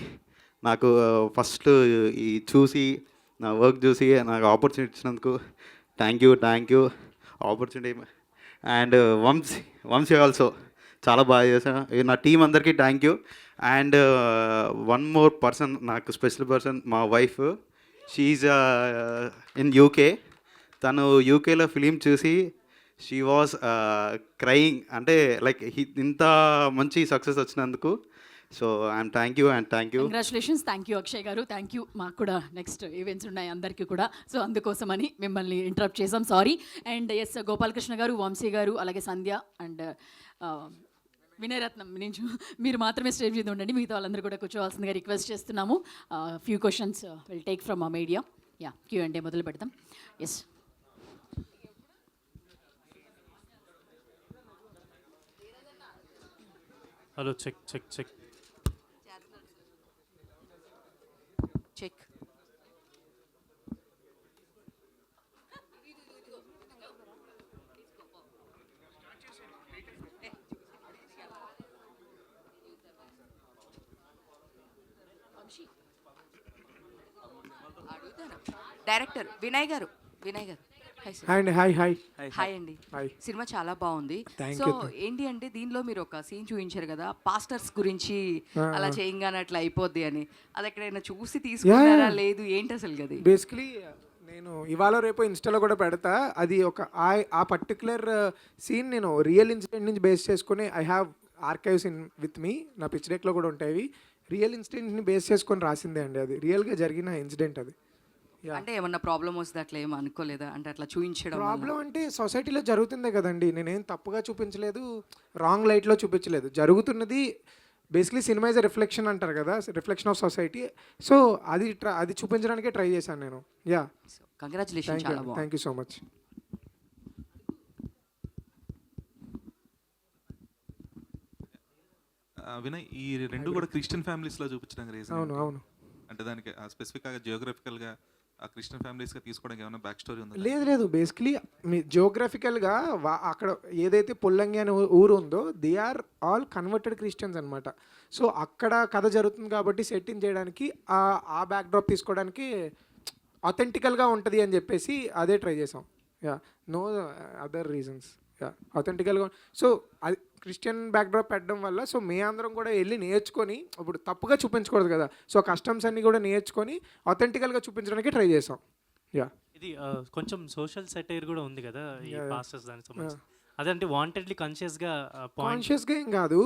నాకు ఫస్ట్ ఈ చూసి నా వర్క్ చూసి నాకు ఆపర్చునిటీ ఇచ్చినందుకు thank you opportunity. And Vamsi also చాలా బాగా చేశాను. నా టీం అందరికీ thank you. And one more person, నాకు స్పెషల్ పర్సన్, మా వైఫ్. She's in UK. తను యూకేలో ఫిలిం చూసి షీ వాజ్ క్రయింగ్, అంటే లైక్ ఇంత మంచి సక్సెస్ వచ్చినందుకు. So I'm thank you. Congratulations. Thank you Akshay గారు, థ్యాంక్ యూ. మాకు కూడా నెక్స్ట్ ఈవెంట్స్ ఉన్నాయి అందరికీ కూడా, సో అందుకోసమని మిమ్మల్ని ఇంటరప్ట్ చేసాం, సారీ. అండ్ ఎస్, గోపాలకృష్ణ గారు, వంశీ గారు, అలాగే సంధ్య అండ్ వినయరత్నం నుంచి మీరు మాత్రమే స్టేజ్ మీద ఉండండి, మిగతా వాళ్ళందరూ కూడా కూర్చోవాల్సిందిగా రిక్వెస్ట్ చేస్తున్నాము. Few questions will take from ఆ మీడియా. యా, Q&A మొదలు పెడతాం. Yes, hello, check. Director Vinay గారు. హాయ్ అండి. సినిమా చాలా బాగుంది. సో ఏంటి అంటే దీనిలో మీరు ఒక సీన్ చూపించారు కదా, పాస్టర్స్ గురించి అలా చేయంగానే అట్లా అయిపోద్ది అని, అది ఎక్కడైనా చూసి తీసుకున్నారా లేదు ఏంటి అసలు? కదా బేసికలీ నేను ఇవాళ రేపు ఇన్స్టాలో కూడా పెడతా. అది ఒక ఆ పర్టికులర్ సీన్ నేను రియల్ ఇన్సిడెంట్ నుంచి బేస్ చేసుకుని I have archives with me, నా పిచ్ డెక్లో కూడా ఉంటాయి. రియల్ ఇన్సిడెంట్ని బేస్ చేసుకొని రాసిందే అండి, అది రియల్గా జరిగిన ఇన్సిడెంట్. అది అంటే ఏమన్నా ప్రాబ్లం వస్తుంది అట్లా ఏమో అనుకోలేదా? అంటే అట్లా చూపించడం ప్రాబ్లం అంటే సొసైటీలో జరుగుతుందే కదండి, నేనేం తప్పుగా చూపించలేదు, రాంగ్ లైట్లో చూపించలేదు. జరుగుతున్నది basically cinema is a reflection అంటారు కదా, రిఫ్లెక్షన్ ఆఫ్ సొసైటీ. సో అది చూపించడానికే ట్రై చేశాను నేను. Yeah, congratulation. Thank you so much. Vinay, ఈ రెండు కూడా క్రిస్టియన్ ఫ్యామిలీస్లో చూపించడానికి రీజన్? అవును. అంటే దానికి స్పెసిఫిక్గా జియోగ్రఫికల్గా ఆ క్రిస్టియన్ ఫ్యామిలీస్గా తీసుకోవడానికి ఏమైనా బ్యాక్ స్టోరీ ఉందా? లేదు. బేసిక్లీ మీ జియోగ్రఫికల్గా అక్కడ ఏదైతే పొల్లంగి అనే ఊరు ఉందో, they are all converted Christians అనమాట. సో అక్కడ కథ జరుగుతుంది కాబట్టి సెట్టింగ్ చేయడానికి ఆ బ్యాక్ డ్రాప్ తీసుకోవడానికి ఆథెంటికల్గా ఉంటుంది అని చెప్పేసి అదే ట్రై చేసాం. Yeah no other reasons. Yeah అథెంటికల్గా. సో అది క్రిస్టియన్ బ్యాక్డ్రాప్ పెట్టడం వల్ల సో మీ అందరం కూడా వెళ్ళి నేర్చుకొని, ఇప్పుడు తప్పుగా చూపించకూడదు కదా, సో కస్టమ్స్ అన్నీ కూడా నేర్చుకొని అథెంటికల్గా చూపించడానికి ట్రై చేసాం. యా ఇది కొంచెం సోషల్ సెటైర్ కూడా ఉంది కదా ఈ Yeah, yeah. పాస్టర్స్ దానికి సంబంధించి. అదంటే వాంటెడ్లీ కాన్షియస్గా పాయింట్. కాన్షియస్గా ఏం కాదు,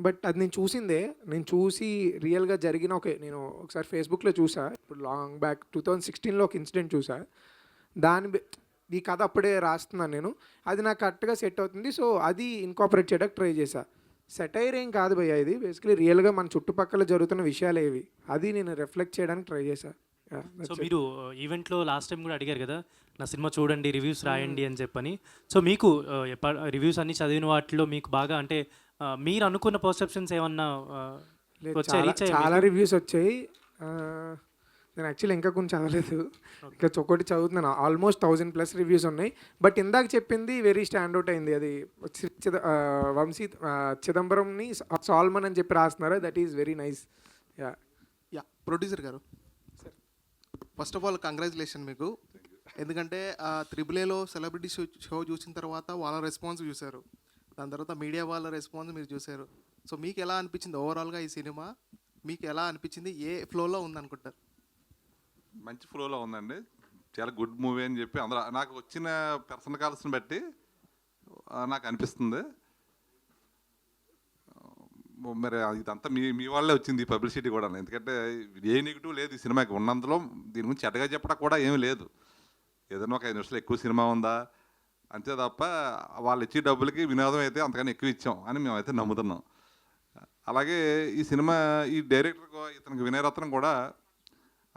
బట్ అది నేను చూసిందే. నేను చూసి రియల్గా జరిగిన నేను ఒకసారి ఫేస్బుక్లో చూసా, ఇప్పుడు లాంగ్ బ్యాక్ 2016లో ఒక ఇన్సిడెంట్ చూసా. ఈ కథ అప్పుడే రాస్తున్నాను నేను, అది నాకు కరెక్ట్గా సెట్ అవుతుంది. సో అది ఇన్కాపరేట్ చేయడానికి ట్రై చేశా. సెటైర్ ఏం కాదు భయ్యా, ఇది బేసికలీ రియల్గా మన చుట్టుపక్కల జరుగుతున్న విషయాలు ఏవి అది నేను రిఫ్లెక్ట్ చేయడానికి ట్రై చేశా. సో మీరు ఈవెంట్లో లాస్ట్ టైం కూడా అడిగారు కదా నా సినిమా చూడండి రివ్యూస్ రాయండి అని చెప్పని. సో మీకు రివ్యూస్ అన్ని చదివిన వాటిలో మీకు బాగా అంటే మీరు అనుకున్న పర్సెప్షన్స్ ఏమన్నా చాలా రివ్యూస్ వచ్చాయి. నేను యాక్చువల్లీ ఇంకా కొంచెం చదవలేదు, ఇంకా ఒకటి చదువుతున్నాను. ఆల్మోస్ట్ 1000+ రివ్యూస్ ఉన్నాయి. బట్ ఇందాక చెప్పింది వెరీ స్టాండ్అవుట్ అయింది. అది వంశీ చిదంబరంని సాల్మన్ అని చెప్పి రాస్తున్నారు. That is very nice. Yeah yeah producer గారు, ఫస్ట్ ఆఫ్ ఆల్ కంగ్రాచులేషన్ మీకు. ఎందుకంటే త్రిబులేలో సెలబ్రిటీ షో చూసిన తర్వాత వాళ్ళ రెస్పాన్స్ చూశారు, దాని తర్వాత మీడియా వాళ్ళ రెస్పాన్స్ మీరు చూశారు. సో మీకు ఎలా అనిపించింది ఓవరాల్గా ఈ సినిమా? మీకు ఎలా అనిపించింది? ఏ ఫ్లోలో ఉందనుకుంటారు? మంచి ఫ్లోలో ఉందండి, చాలా గుడ్ మూవీ అని చెప్పి అందరూ నాకు వచ్చిన పర్సన్ కాల్స్ని బట్టి నాకు అనిపిస్తుంది. మరి ఇదంతా మీ వాళ్ళే వచ్చింది ఈ పబ్లిసిటీ కూడా. ఎందుకంటే ఏ నెగిటివ్ లేదు ఈ సినిమాకి, ఉన్నందులో దీని గురించి చెడ్డగా చెప్పడం కూడా ఏమీ లేదు. ఏదైనా ఒక 5 నిమిషాలు ఎక్కువ సినిమా ఉందా అంతే తప్ప వాళ్ళు ఇచ్చే డబ్బులకి వినోదం అయితే అంతకన్నా ఎక్కువ ఇచ్చాం అని మేమైతే నమ్ముతున్నాం. అలాగే ఈ సినిమా ఈ డైరెక్టర్ ఇతనికి వినయరత్నం కూడా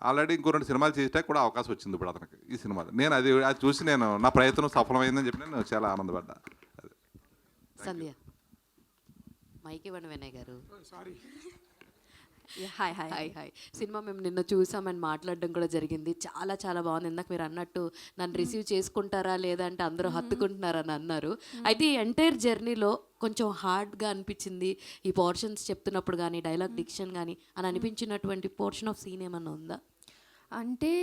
ఆల్రెడీ ఇంకో 2 సినిమాలు చేయడానికి కూడా అవకాశం వచ్చింది ఇప్పుడు అతనికి ఈ సినిమాలో. నేను అది చూసి నేను నా ప్రయత్నం సఫలమైందని చెప్పి నేను చాలా ఆనందపడ్డా. సంధ్య మైక్ ఇవ్వండి వినయ్ గారు. Sorry. Hi hi hi hi. Cinema మేము నిన్న చూసామని మాట్లాడడం కూడా జరిగింది. చాలా చాలా బాగుంది. ఇందాక మీరు అన్నట్టు నన్ను రిసీవ్ చేసుకుంటారా లేదా అంటే అందరూ హత్తుకుంటున్నారని అన్నారు. అయితే ఈ ఎంటైర్ జర్నీలో కొంచెం హార్డ్గా అనిపించింది ఈ పోర్షన్స్ చెప్తున్నప్పుడు కానీ డైలాగ్ డిక్షన్ కానీ అని అనిపించినటువంటి పోర్షన్ ఆఫ్ సీన్ ఏమన్నా ఉందా? అంటే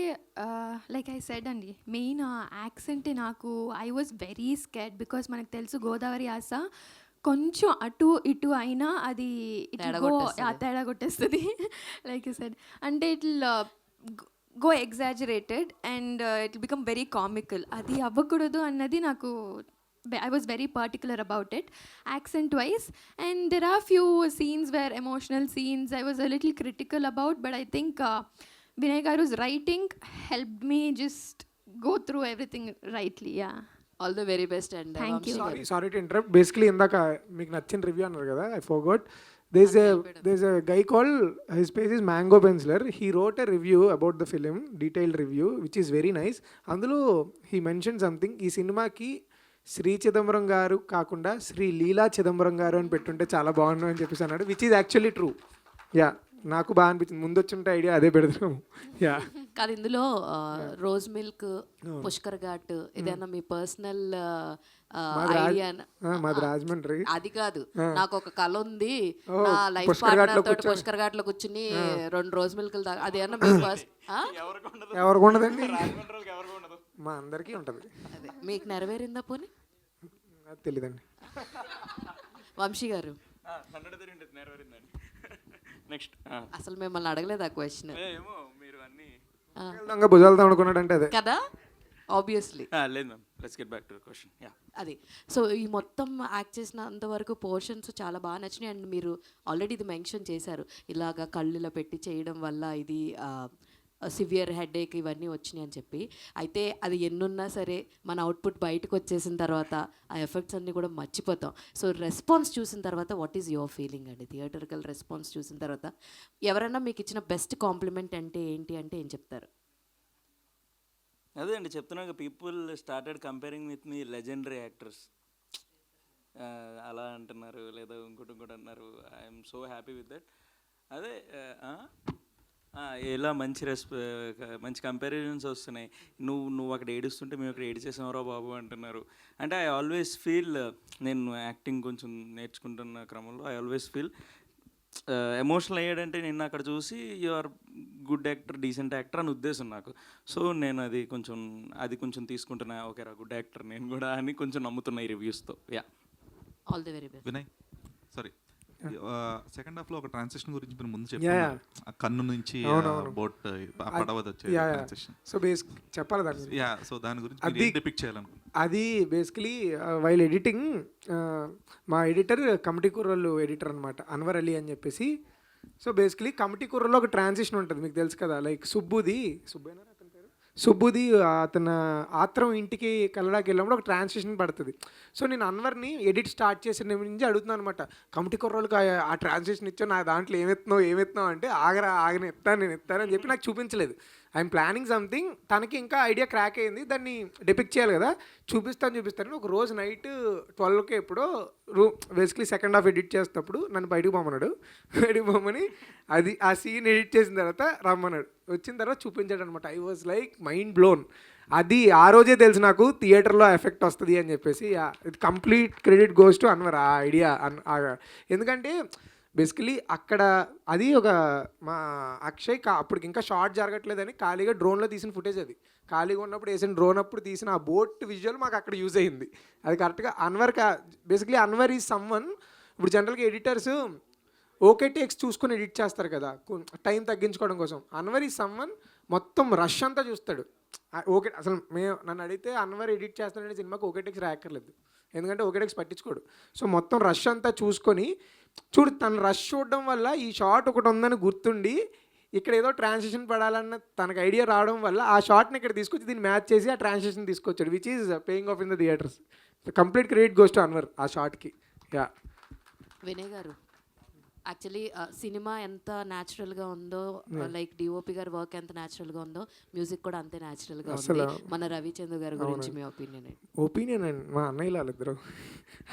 లైక్ ఐ సెడ్ అండి, మెయిన్ యాక్సెంట్ నాకు I was very scared because మనకు తెలుసు గోదావరి యాస కొంచెం అటు ఇటు అయినా అది తేడా కొట్టేస్తుంది. లైక్ యూ సెడ్ అంటే it go exaggerated and it become very comical. అది అవ్వకూడదు అన్నది నాకు I was very particular about it, accent wise, and there are few scenes where emotional scenes I was a little critical about, but I think Vinay Garu's writing helped me just go through everything rightly. Yeah, all the very best and Thank you. Sorry to interrupt. Basically ఇందాక మీకు నచ్చిన రివ్యూ అన్నారు కదా, I forgot. There's a guy called, his page is Mango Penciler. He wrote a review about the film, detailed review, which is very nice. అందులో he mentioned something, ఈ సినిమాకి శ్రీ చిదంబరం గారు కాకుండా శ్రీ లీలా చిదంబరం గారు అని పెట్టుంటే చాలా బాగుండు అని చెప్పేసి అన్నాడు, which is actually true. Yeah నాకు బాగా అనిపించింది. ముందు వచ్చింటే ఐడియా అదే పెడతాము. యా కాదు ఇందులో రోజ్ మిల్క్, పుష్కర్ ఘాట్ ఇదేనా మీ పర్సనల్ ఐడియా? మాది రాజమండ్రి. అది కాదు, నాకు ఒక కళ ఉంది ఓ, నా లైఫ్ పుష్కర్ ఘాట్లో పార్ట్నర్ తోటి కూర్చొని. పుష్కర్ ఘాట్లో కూర్చుని 2 రోజ్ మిల్క్లు తాగా అదేనా మీ ఎవరికి ఉండదండి, మా అందరికీ ఉంటుంది. అదే మీకు నెరవేరిందా పోనీ? అది తెలీదండి. వంశీ గారు నెక్స్ట్ అసలు మిమ్మల్ని అడగలేదు ఆ క్వశ్చన్ ఏమో మీరు అన్నీ దొంగ భుజాలతో అనుకున్నాడంటే అదే కదా, ఆబ్వియస్లీ. లేదు ma'am, let's get back to the question. Yeah అది సో ఈ మొత్తం యాక్ట్ చేసినంత వరకు పోర్షన్స్ చాలా బాగా నచ్చినాయి. అండ్ మీరు ఆల్రెడీ ఇది మెన్షన్ చేశారు, ఇలాగా కళ్ళులో పెట్టి చేయడం వల్ల ఇది సివియర్ హెడేక్ ఇవన్నీ వచ్చినాయి అని చెప్పి. అయితే అది ఎన్నున్నా సరే మన అవుట్పుట్ బయటకు వచ్చేసిన తర్వాత ఆ ఎఫెక్ట్స్ అన్నీ కూడా మర్చిపోతాం. సో రెస్పాన్స్ చూసిన తర్వాత వాట్ ఈజ్ యువర్ ఫీలింగ్ అండి? థియేటర్కల్ రెస్పాన్స్ చూసిన తర్వాత ఎవరైనా మీకు ఇచ్చిన బెస్ట్ కాంప్లిమెంట్ అంటే ఏంటి అంటే ఏం చెప్తారు? అదే అండి చెప్తున్నాక people started comparing with me legendary actors అలా అంటున్నారు, లేదా ఇంకోటి అన్నారు. I'm so happy with that. అదే ఇలా మంచి కంపారిజన్స్ వస్తున్నాయి. నువ్వు అక్కడ ఏడుస్తుంటే మేము అక్కడ ఏడిచేసామరా బాబు అంటున్నారు. అంటే ఐ ఆల్వేస్ ఫీల్, నేను యాక్టింగ్ కొంచెం నేర్చుకుంటున్న క్రమంలో ఐ ఆల్వేస్ ఫీల్ ఎమోషనల్ అయ్యాడంటే నిన్న అక్కడ చూసి you are good actor, decent actor అని ఉద్దేశం నాకు. సో నేను అది కొంచెం తీసుకుంటున్నా, ఓకే రా గుడ్ యాక్టర్ నేను కూడా అని కొంచెం నమ్ముతున్నా ఈ రివ్యూస్తో. Yeah, all the very best. Vinay sorry, second half లో ఒక ట్రాన్సిషన్ గురించి మీరు ముందు చెప్పారు, ఆ కన్ను నుంచి బోట్ పడవది వచ్చే ట్రాన్సిషన్. సో చెప్పాలి దాని గురించి. యా, సో దాని గురించి మీరు ఏం డిపిక్ట్ చేయాలనుకుంటున్నారు? అది బేసికలీ వైల్ ఎడిటింగ్ మా ఎడిటర్ కమిటీ కుర్రోళ్ళు ఎడిటర్ అనమాట, అన్వర్ అలీ అని చెప్పేసి. సో బేసికలీ కమిటీ కుర్రలో ఒక ట్రాన్సిషన్ ఉంటుంది, మీకు తెలుసు కదా, లైక్ సుబ్బుది అతను ఆత్రం ఇంటికి కలడానికి వెళ్ళినప్పుడు ఒక ట్రాన్సిషన్ పడుతుంది. సో నేను అన్వర్ని ఎడిట్ స్టార్ట్ చేసిన నుంచి అడుగుతున్నాను అనమాట, కమిటీ కుర్రోళ్ళకి ఆ ట్రాన్సిషన్ ఇచ్చా, నా దాంట్లో ఏమెత్తున్నావు అంటే ఆగని నేను ఎత్తాను అని చెప్పి నాకు చూపించలేదు. ఐఎమ్ ప్లానింగ్ సంథింగ్, తనకి ఇంకా ఐడియా క్రాక్ అయింది, దాన్ని డెపిక్ట్ చేయాలి కదా, చూపిస్తాను. ఒక రోజు నైట్ 12కి ఎప్పుడో బేసిక్లీ సెకండ్ హాఫ్ ఎడిట్ చేసేటప్పుడు నన్ను బయటకు పోమని అది ఆ సీన్ ఎడిట్ చేసిన తర్వాత రమ్మన్నాడు. వచ్చిన తర్వాత చూపించాడు అనమాట. I was like mind blown. అది ఆ రోజే తెలుసు నాకు థియేటర్లో ఎఫెక్ట్ వస్తుంది అని చెప్పేసి. ఇది complete credit goes to Anwar ఆ ఐడియా. ఎందుకంటే బేసికలీ అక్కడ అది ఒక మా అక్షయ్ అప్పటికి ఇంకా షార్ట్ జరగట్లేదని ఖాళీగా డ్రోన్లో తీసిన ఫుటేజ్, అది ఖాళీగా ఉన్నప్పుడు వేసిన డ్రోన్ అప్పుడు తీసిన ఆ బోట్ విజువల్ మాకు అక్కడ యూజ్ అయింది. అది కరెక్ట్గా బేసికలీ అన్వర్ ఈజ్ సమ్వన్. ఇప్పుడు జనరల్గా ఎడిటర్స్ ఓకే టేక్స్ చూసుకొని ఎడిట్ చేస్తారు కదా టైం తగ్గించుకోవడం కోసం. అన్వర్ ఈజ్ సమ్వన్ మొత్తం రష్ అంతా చూస్తాడు. ఓకే అసలు నన్ను అడిగితే అన్వర్ ఎడిట్ చేస్తాడనే సినిమాకి ఓకే టేక్స్ రాయక్కర్లేదు, ఎందుకంటే ఓకే టేక్స్ పట్టించుకోడు. సో మొత్తం రష్ అంతా చూసుకొని తను రష్ చూడడం వల్ల ఈ షాట్ ఒకటి ఉందని గుర్తుండి ఇక్కడ ఏదో ట్రాన్సిషన్ పడాలన్న తనకు ఐడియా రావడం వల్ల ఆ షాట్ని ఇక్కడ తీసుకొచ్చి దీన్ని మ్యాచ్ చేసి ఆ ట్రాన్సిషన్ తీసుకొచ్చాడు, which is paying off in the theatres. Complete credit goes to Anwar ఆ షాట్కి. యా, వినయ్ గారు, యాక్చువల్లీ సినిమా ఎంత న్యాచురల్గా ఉందో, లైక్ డిఓపి గారి వర్క్ ఎంత న్యాచురల్గా ఉందో, మ్యూజిక్ కూడా అంతే న్యాచురల్గా ఉంది. మన రవిచంద్ర గారి గురించి మీ ఒపీనియన్ అండి, మా అన్నయ్యలు వాళ్ళిద్దరు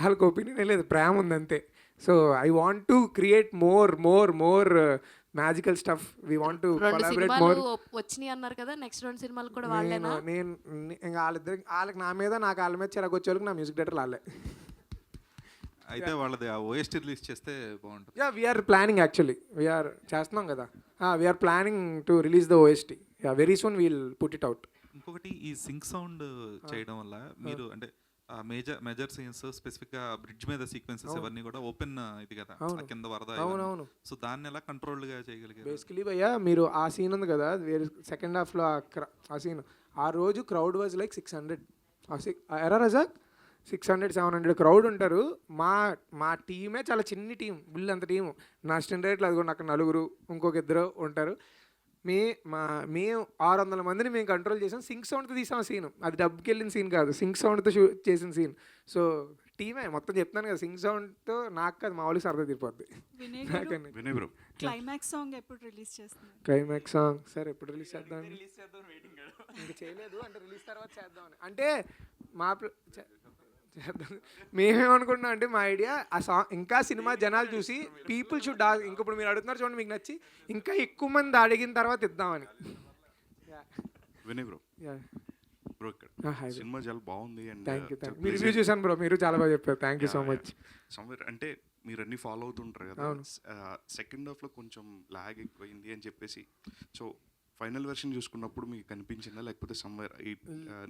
వాళ్ళకి ఒపీనియన్ లేదు, ప్రేమ ఉంది అంతే. So I want to create more magical stuff. We want to collaborate more. వచ్చినాయి అన్నారు కదా, నెక్స్ట్ 2 సినిమాలు కూడా వాళ్ళేనా? నేను ఇంకా వాళ్ళకి నా మీద, నాకు వాళ్ళ మీద చిరాకు వచ్చే వాళ్ళకి నా మ్యూజిక్ డైరెక్టర్ వాళ్ళే. అయితే వాళ్ళది ఆ ఓఎస్టీ రిలీజ్ చేస్తే బాగుంటుంది. Yeah, we're planning, actually we're చేస్తున్నాం కదా, we're planning to release the OST. Yeah, very soon we'll put it out. ఇంకొకటి, ఈ సింక్ సౌండ్ చేయడం వల్ల మీరు అంటే మేజర్ సీన్స్ స్పెసిఫిక్గా బ్రిడ్జ్ మీద సీక్వెన్సెస్ ఇవన్నీ కూడా ఓపెన్ ఇది కదా, కింద వరద. అవునవును. సో దాన్ని ఎలా కంట్రోల్గా చేయగలిగారు? బేసికలీ భయ్యా, మీరు ఆ సీన్ ఉంది కదా, సెకండ్ హాఫ్లో ఆ సీన్, ఆ రోజు క్రౌడ్ వాజ్ లైక్ 600. ఎరా రజాక్, 600-700 క్రౌడ్ ఉంటారు. మా టీమే చాలా చిన్ని టీం, బిల్ అంత టీము. నా అసిస్టెంట్ డైరెక్టర్ అది కూడా నాకు 4, ఇంకొక 2 ఉంటారు. మేము 600 మందిని మేము కంట్రోల్ చేసాం. సింక్ సౌండ్తో తీసాం సీన్, అది డబ్కి వెళ్ళిన సీన్ కాదు, సింక్ సౌండ్తో చేసిన సీన్. సో టీమే మొత్తం చెప్తాను కదా, సింక్ సౌండ్తో నాకు అది మామూలుగా సరదా తీరిపోద్ది. క్లైమాక్స్ సాంగ్ ఎప్పుడు రిలీజ్ చేస్తున్నారు? క్లైమాక్స్ సాంగ్ సార్ ఎప్పుడు రిలీజ్ చేద్దాం? ఇంకా చేయలేదు, అంటే రిలీజ్ తర్వాత చేద్దామని. అంటే మేమేమనుకుంటున్నాం అంటే, మా ఐడియా ఆ సాంగ్ ఇంకా సినిమా జనాలు చూసి పీపుల్ షుడ్ ఇంకా ఇప్పుడు మీరు అడుగుతున్నారు చూడండి, మీకు నచ్చి ఇంకా ఎక్కువ మంది అడిగిన తర్వాత ఇద్దామని. వినయ్ బ్రో, ఇక్కడ సినిమా చాలా బాగుంది. And thank you. మీరు రివ్యూ చూసాను బ్రో, మీరు చాలా బాగా చెప్పారు. Thank you so much. Somewhere అంటే మీరు అన్ని ఫాలో అవుతుంటారు కదా, సెకండ్ హాఫ్లో కొంచెం లాగ్ ఎక్కువైంది అని చెప్పేసి. సో ఫైనల్ వెర్షన్ చూసుకున్నప్పుడు మీకు కనిపించిందా, లేకపోతే సమ్వేర్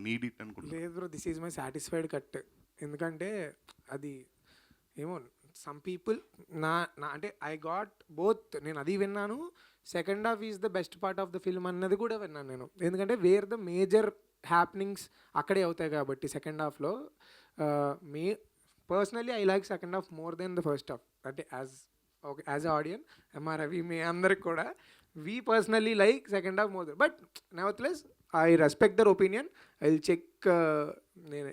నీడ్ ఇట్ అనుకుంటున్నా? లేదు bro, this is my satisfied cut. ఎందుకంటే అది ఏమో సమ్ పీపుల్ అంటే ఐ గాట్ బోత్. నేను అది విన్నాను, second half is the best part of the film అన్నది కూడా విన్నాను నేను. ఎందుకంటే వేర్ ద మేజర్ హ్యాపెనింగ్స్ అక్కడే అవుతాయి కాబట్టి సెకండ్ హాఫ్లో. Personally I like second half more than the first half. అంటే యాజ్ అ ఆడియన్, ఎంఆర్ఐవి మీ అందరికి కూడా we personally like second half more, but nevertheless I respect their opinion. I'll check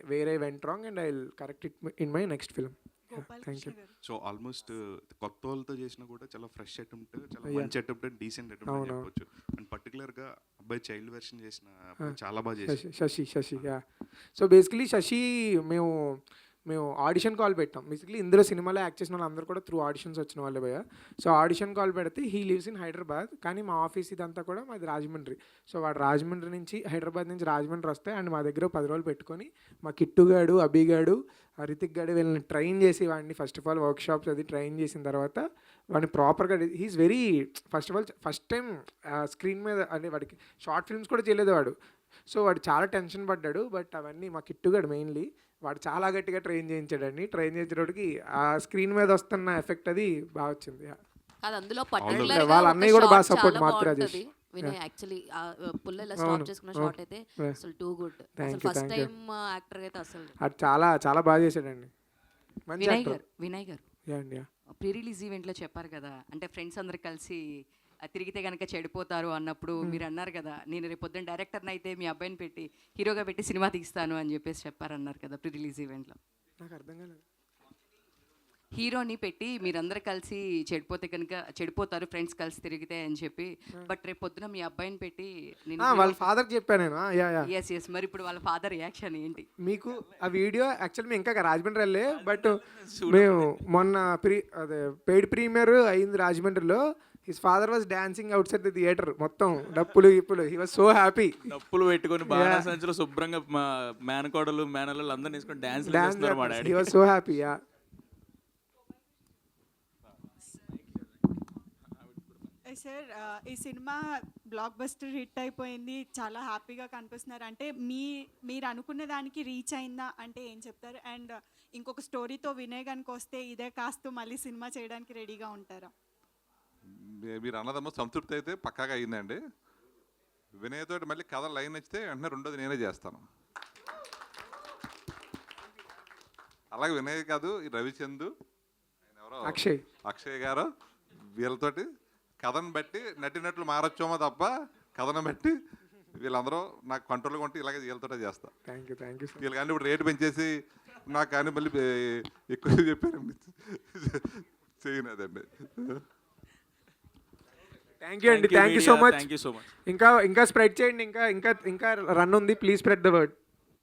where I went wrong and I'll correct it in my next film. Thank you. So almost కొత్త వాళ్ళతో చేసినా కూడా చాలా ఫ్రెష్ అటెంప్ట్, చాలా మంచి అటెంప్ట్, డీసెంట్ అటెంప్ట్ అని చెప్పొచ్చు. అండ్ పర్టికులర్గా అబ్బాయి చైల్డ్ వెర్షన్ చేసిన చాలా బాగా చేసి Sashi. Yeah, so basically Sashi మేము మేము ఆడిషన్ కాల్ పెట్టాం. బేసిక్లీ ఇందులో సినిమాలో యాక్ట్ చేసిన వాళ్ళందరూ కూడా త్రూ ఆడిషన్స్ వచ్చిన వాళ్ళే భయ్య. సో ఆడిషన్ కాల్ పెడితే హీ లివ్స్ ఇన్ హైదరాబాద్, కానీ మా ఆఫీస్ ఇదంతా కూడా మాది రాజమండ్రి. సో వాడు రాజమండ్రి నుంచి, హైదరాబాద్ నుంచి రాజమండ్రి వస్తే అండ్ మా దగ్గర 10 రోజులు పెట్టుకొని మా కిట్టుగాడు, అభిగాడు, రితిక్ గాడు వీళ్ళని ట్రైన్ చేసి వాడిని ఫస్ట్ ఆఫ్ ఆల్ వర్క్షాప్స్ అది ట్రైన్ చేసిన తర్వాత వాడిని ప్రాపర్గా he's very first of all first time screen మీద అంటే వాడికి షార్ట్ ఫిల్మ్స్ కూడా చేయలేదు వాడు. సో వాడు చాలా టెన్షన్ పడ్డాడు. బట్ అవన్నీ మా కిట్టుగాడు మెయిన్లీ వాడు చాలా గట్టిగా ట్రైన్ చేయించాడండి. ట్రైన్ చేసేటప్పటికి ఆ స్క్రీన్ మీద వస్తున్న ఎఫెక్ట్ అది బాగా వచ్చింది. అది అందులో వాళ్ళ అన్నయ్య కూడా బాగా సపోర్ట్ మాత్రం రాజేష్. వినయ్ యాక్చువల్లీ పుల్లెలా స్టాప్ చేసుకున్న షాట్ అయితే అసలు టూ గుడ్. అసలు ఫస్ట్ టైం యాక్టర్ అయితే అసలు అది చాలా చాలా బాగా చేశాడండి. మంచి వినయ్ గారు ప్రీ రిలీజ్ ఈవెంట్లో చెప్పారు కదా, అంటే ఫ్రెండ్స్ అందరు కలిసి తిరిగితే కనుక చెడిపోతారు అన్నప్పుడు మీరు అన్నారు కదా, నేను రేపు పొద్దున్న డైరెక్టర్ని అయితే మీ అబ్బాయిని పెట్టి హీరోగా పెట్టి సినిమా తీస్తాను అని చెప్పేసి చెప్పారన్నారు కదా ప్రీ రిలీజ్ ఈవెంట్లో. నాకు అర్థం కాలేదు. హీరోని పెట్టి మీరందరూ కలిసి చెడిపోతారు ఫ్రెండ్స్ కలిసి తిరిగితే అని చెప్పి, బట్ రేపు పొద్దున మీ అబ్బాయిని పెట్టి వాళ్ళ ఫాదర్ చెప్పాను నేను. ఎస్ మరి ఇప్పుడు వాళ్ళ ఫాదర్ రియాక్షన్ ఏంటి? మీకు ఆ వీడియో యాక్చువల్ మేము ఇంకా రాజమండ్రి వెళ్ళే, బట్ మేము మొన్న పెయిడ్ ప్రీమియర్ అయింది రాజమండ్రిలో. His father was dancing outside the theatre, మొత్తం డప్పులు గిప్పులు. He was so happy. డప్పులు పెట్టుకొని బాగా సంచులు శుభ్రంగా మేనకోడలు మేనలు అందరిని వేసుకొని డాన్స్ చేస్తున్నారు మా daddy. He was so happy. Sir ఈ సినిమా బ్లాక్ బస్టర్ హిట్ అయిపోయింది, చాలా హ్యాపీగా కనిపిస్తున్నారు. అంటే మీరు అనుకున్న దానికి రీచ్ అయిందా అంటే ఏం చెప్తారు? అండ్ ఇంకొక స్టోరీతో వినయ్ కనుక వస్తే ఇదే కాస్త మళ్ళీ సినిమా చేయడానికి రెడీగా ఉంటారా? మీరు అన్నదమ్మా సంతృప్తి అయితే పక్కాగా అయిందండి. వినయ్ తోటి మళ్ళీ కథ లైన్ నచ్చితే వెంటనే రెండోది నేనే చేస్తాను. అలాగే వినయ్ కాదు, ఈ రవిచందు, ఎవరో అక్షయ్ గారు, వీళ్ళతోటి కథను బట్టి నటినట్లు మారొచ్చామో తప్ప కథను బట్టి వీళ్ళందరూ నాకు కంట్రోల్గా ఉంటే ఇలాగే వీళ్ళతోటే చేస్తా. వీళ్ళు కానీ ఇప్పుడు రేటు పెంచేసి నాకు కానీ మళ్ళీ ఎక్కువ చెప్పారండి, చేయను అదండి. థ్యాంక్ యూ అండి, థ్యాంక్ యూ సో మచ్. ఇంకా స్ప్రెడ్ చేయండి, ఇంకా రన్ ఉంది, ప్లీజ్ స్ప్రెడ్ ద వర్డ్.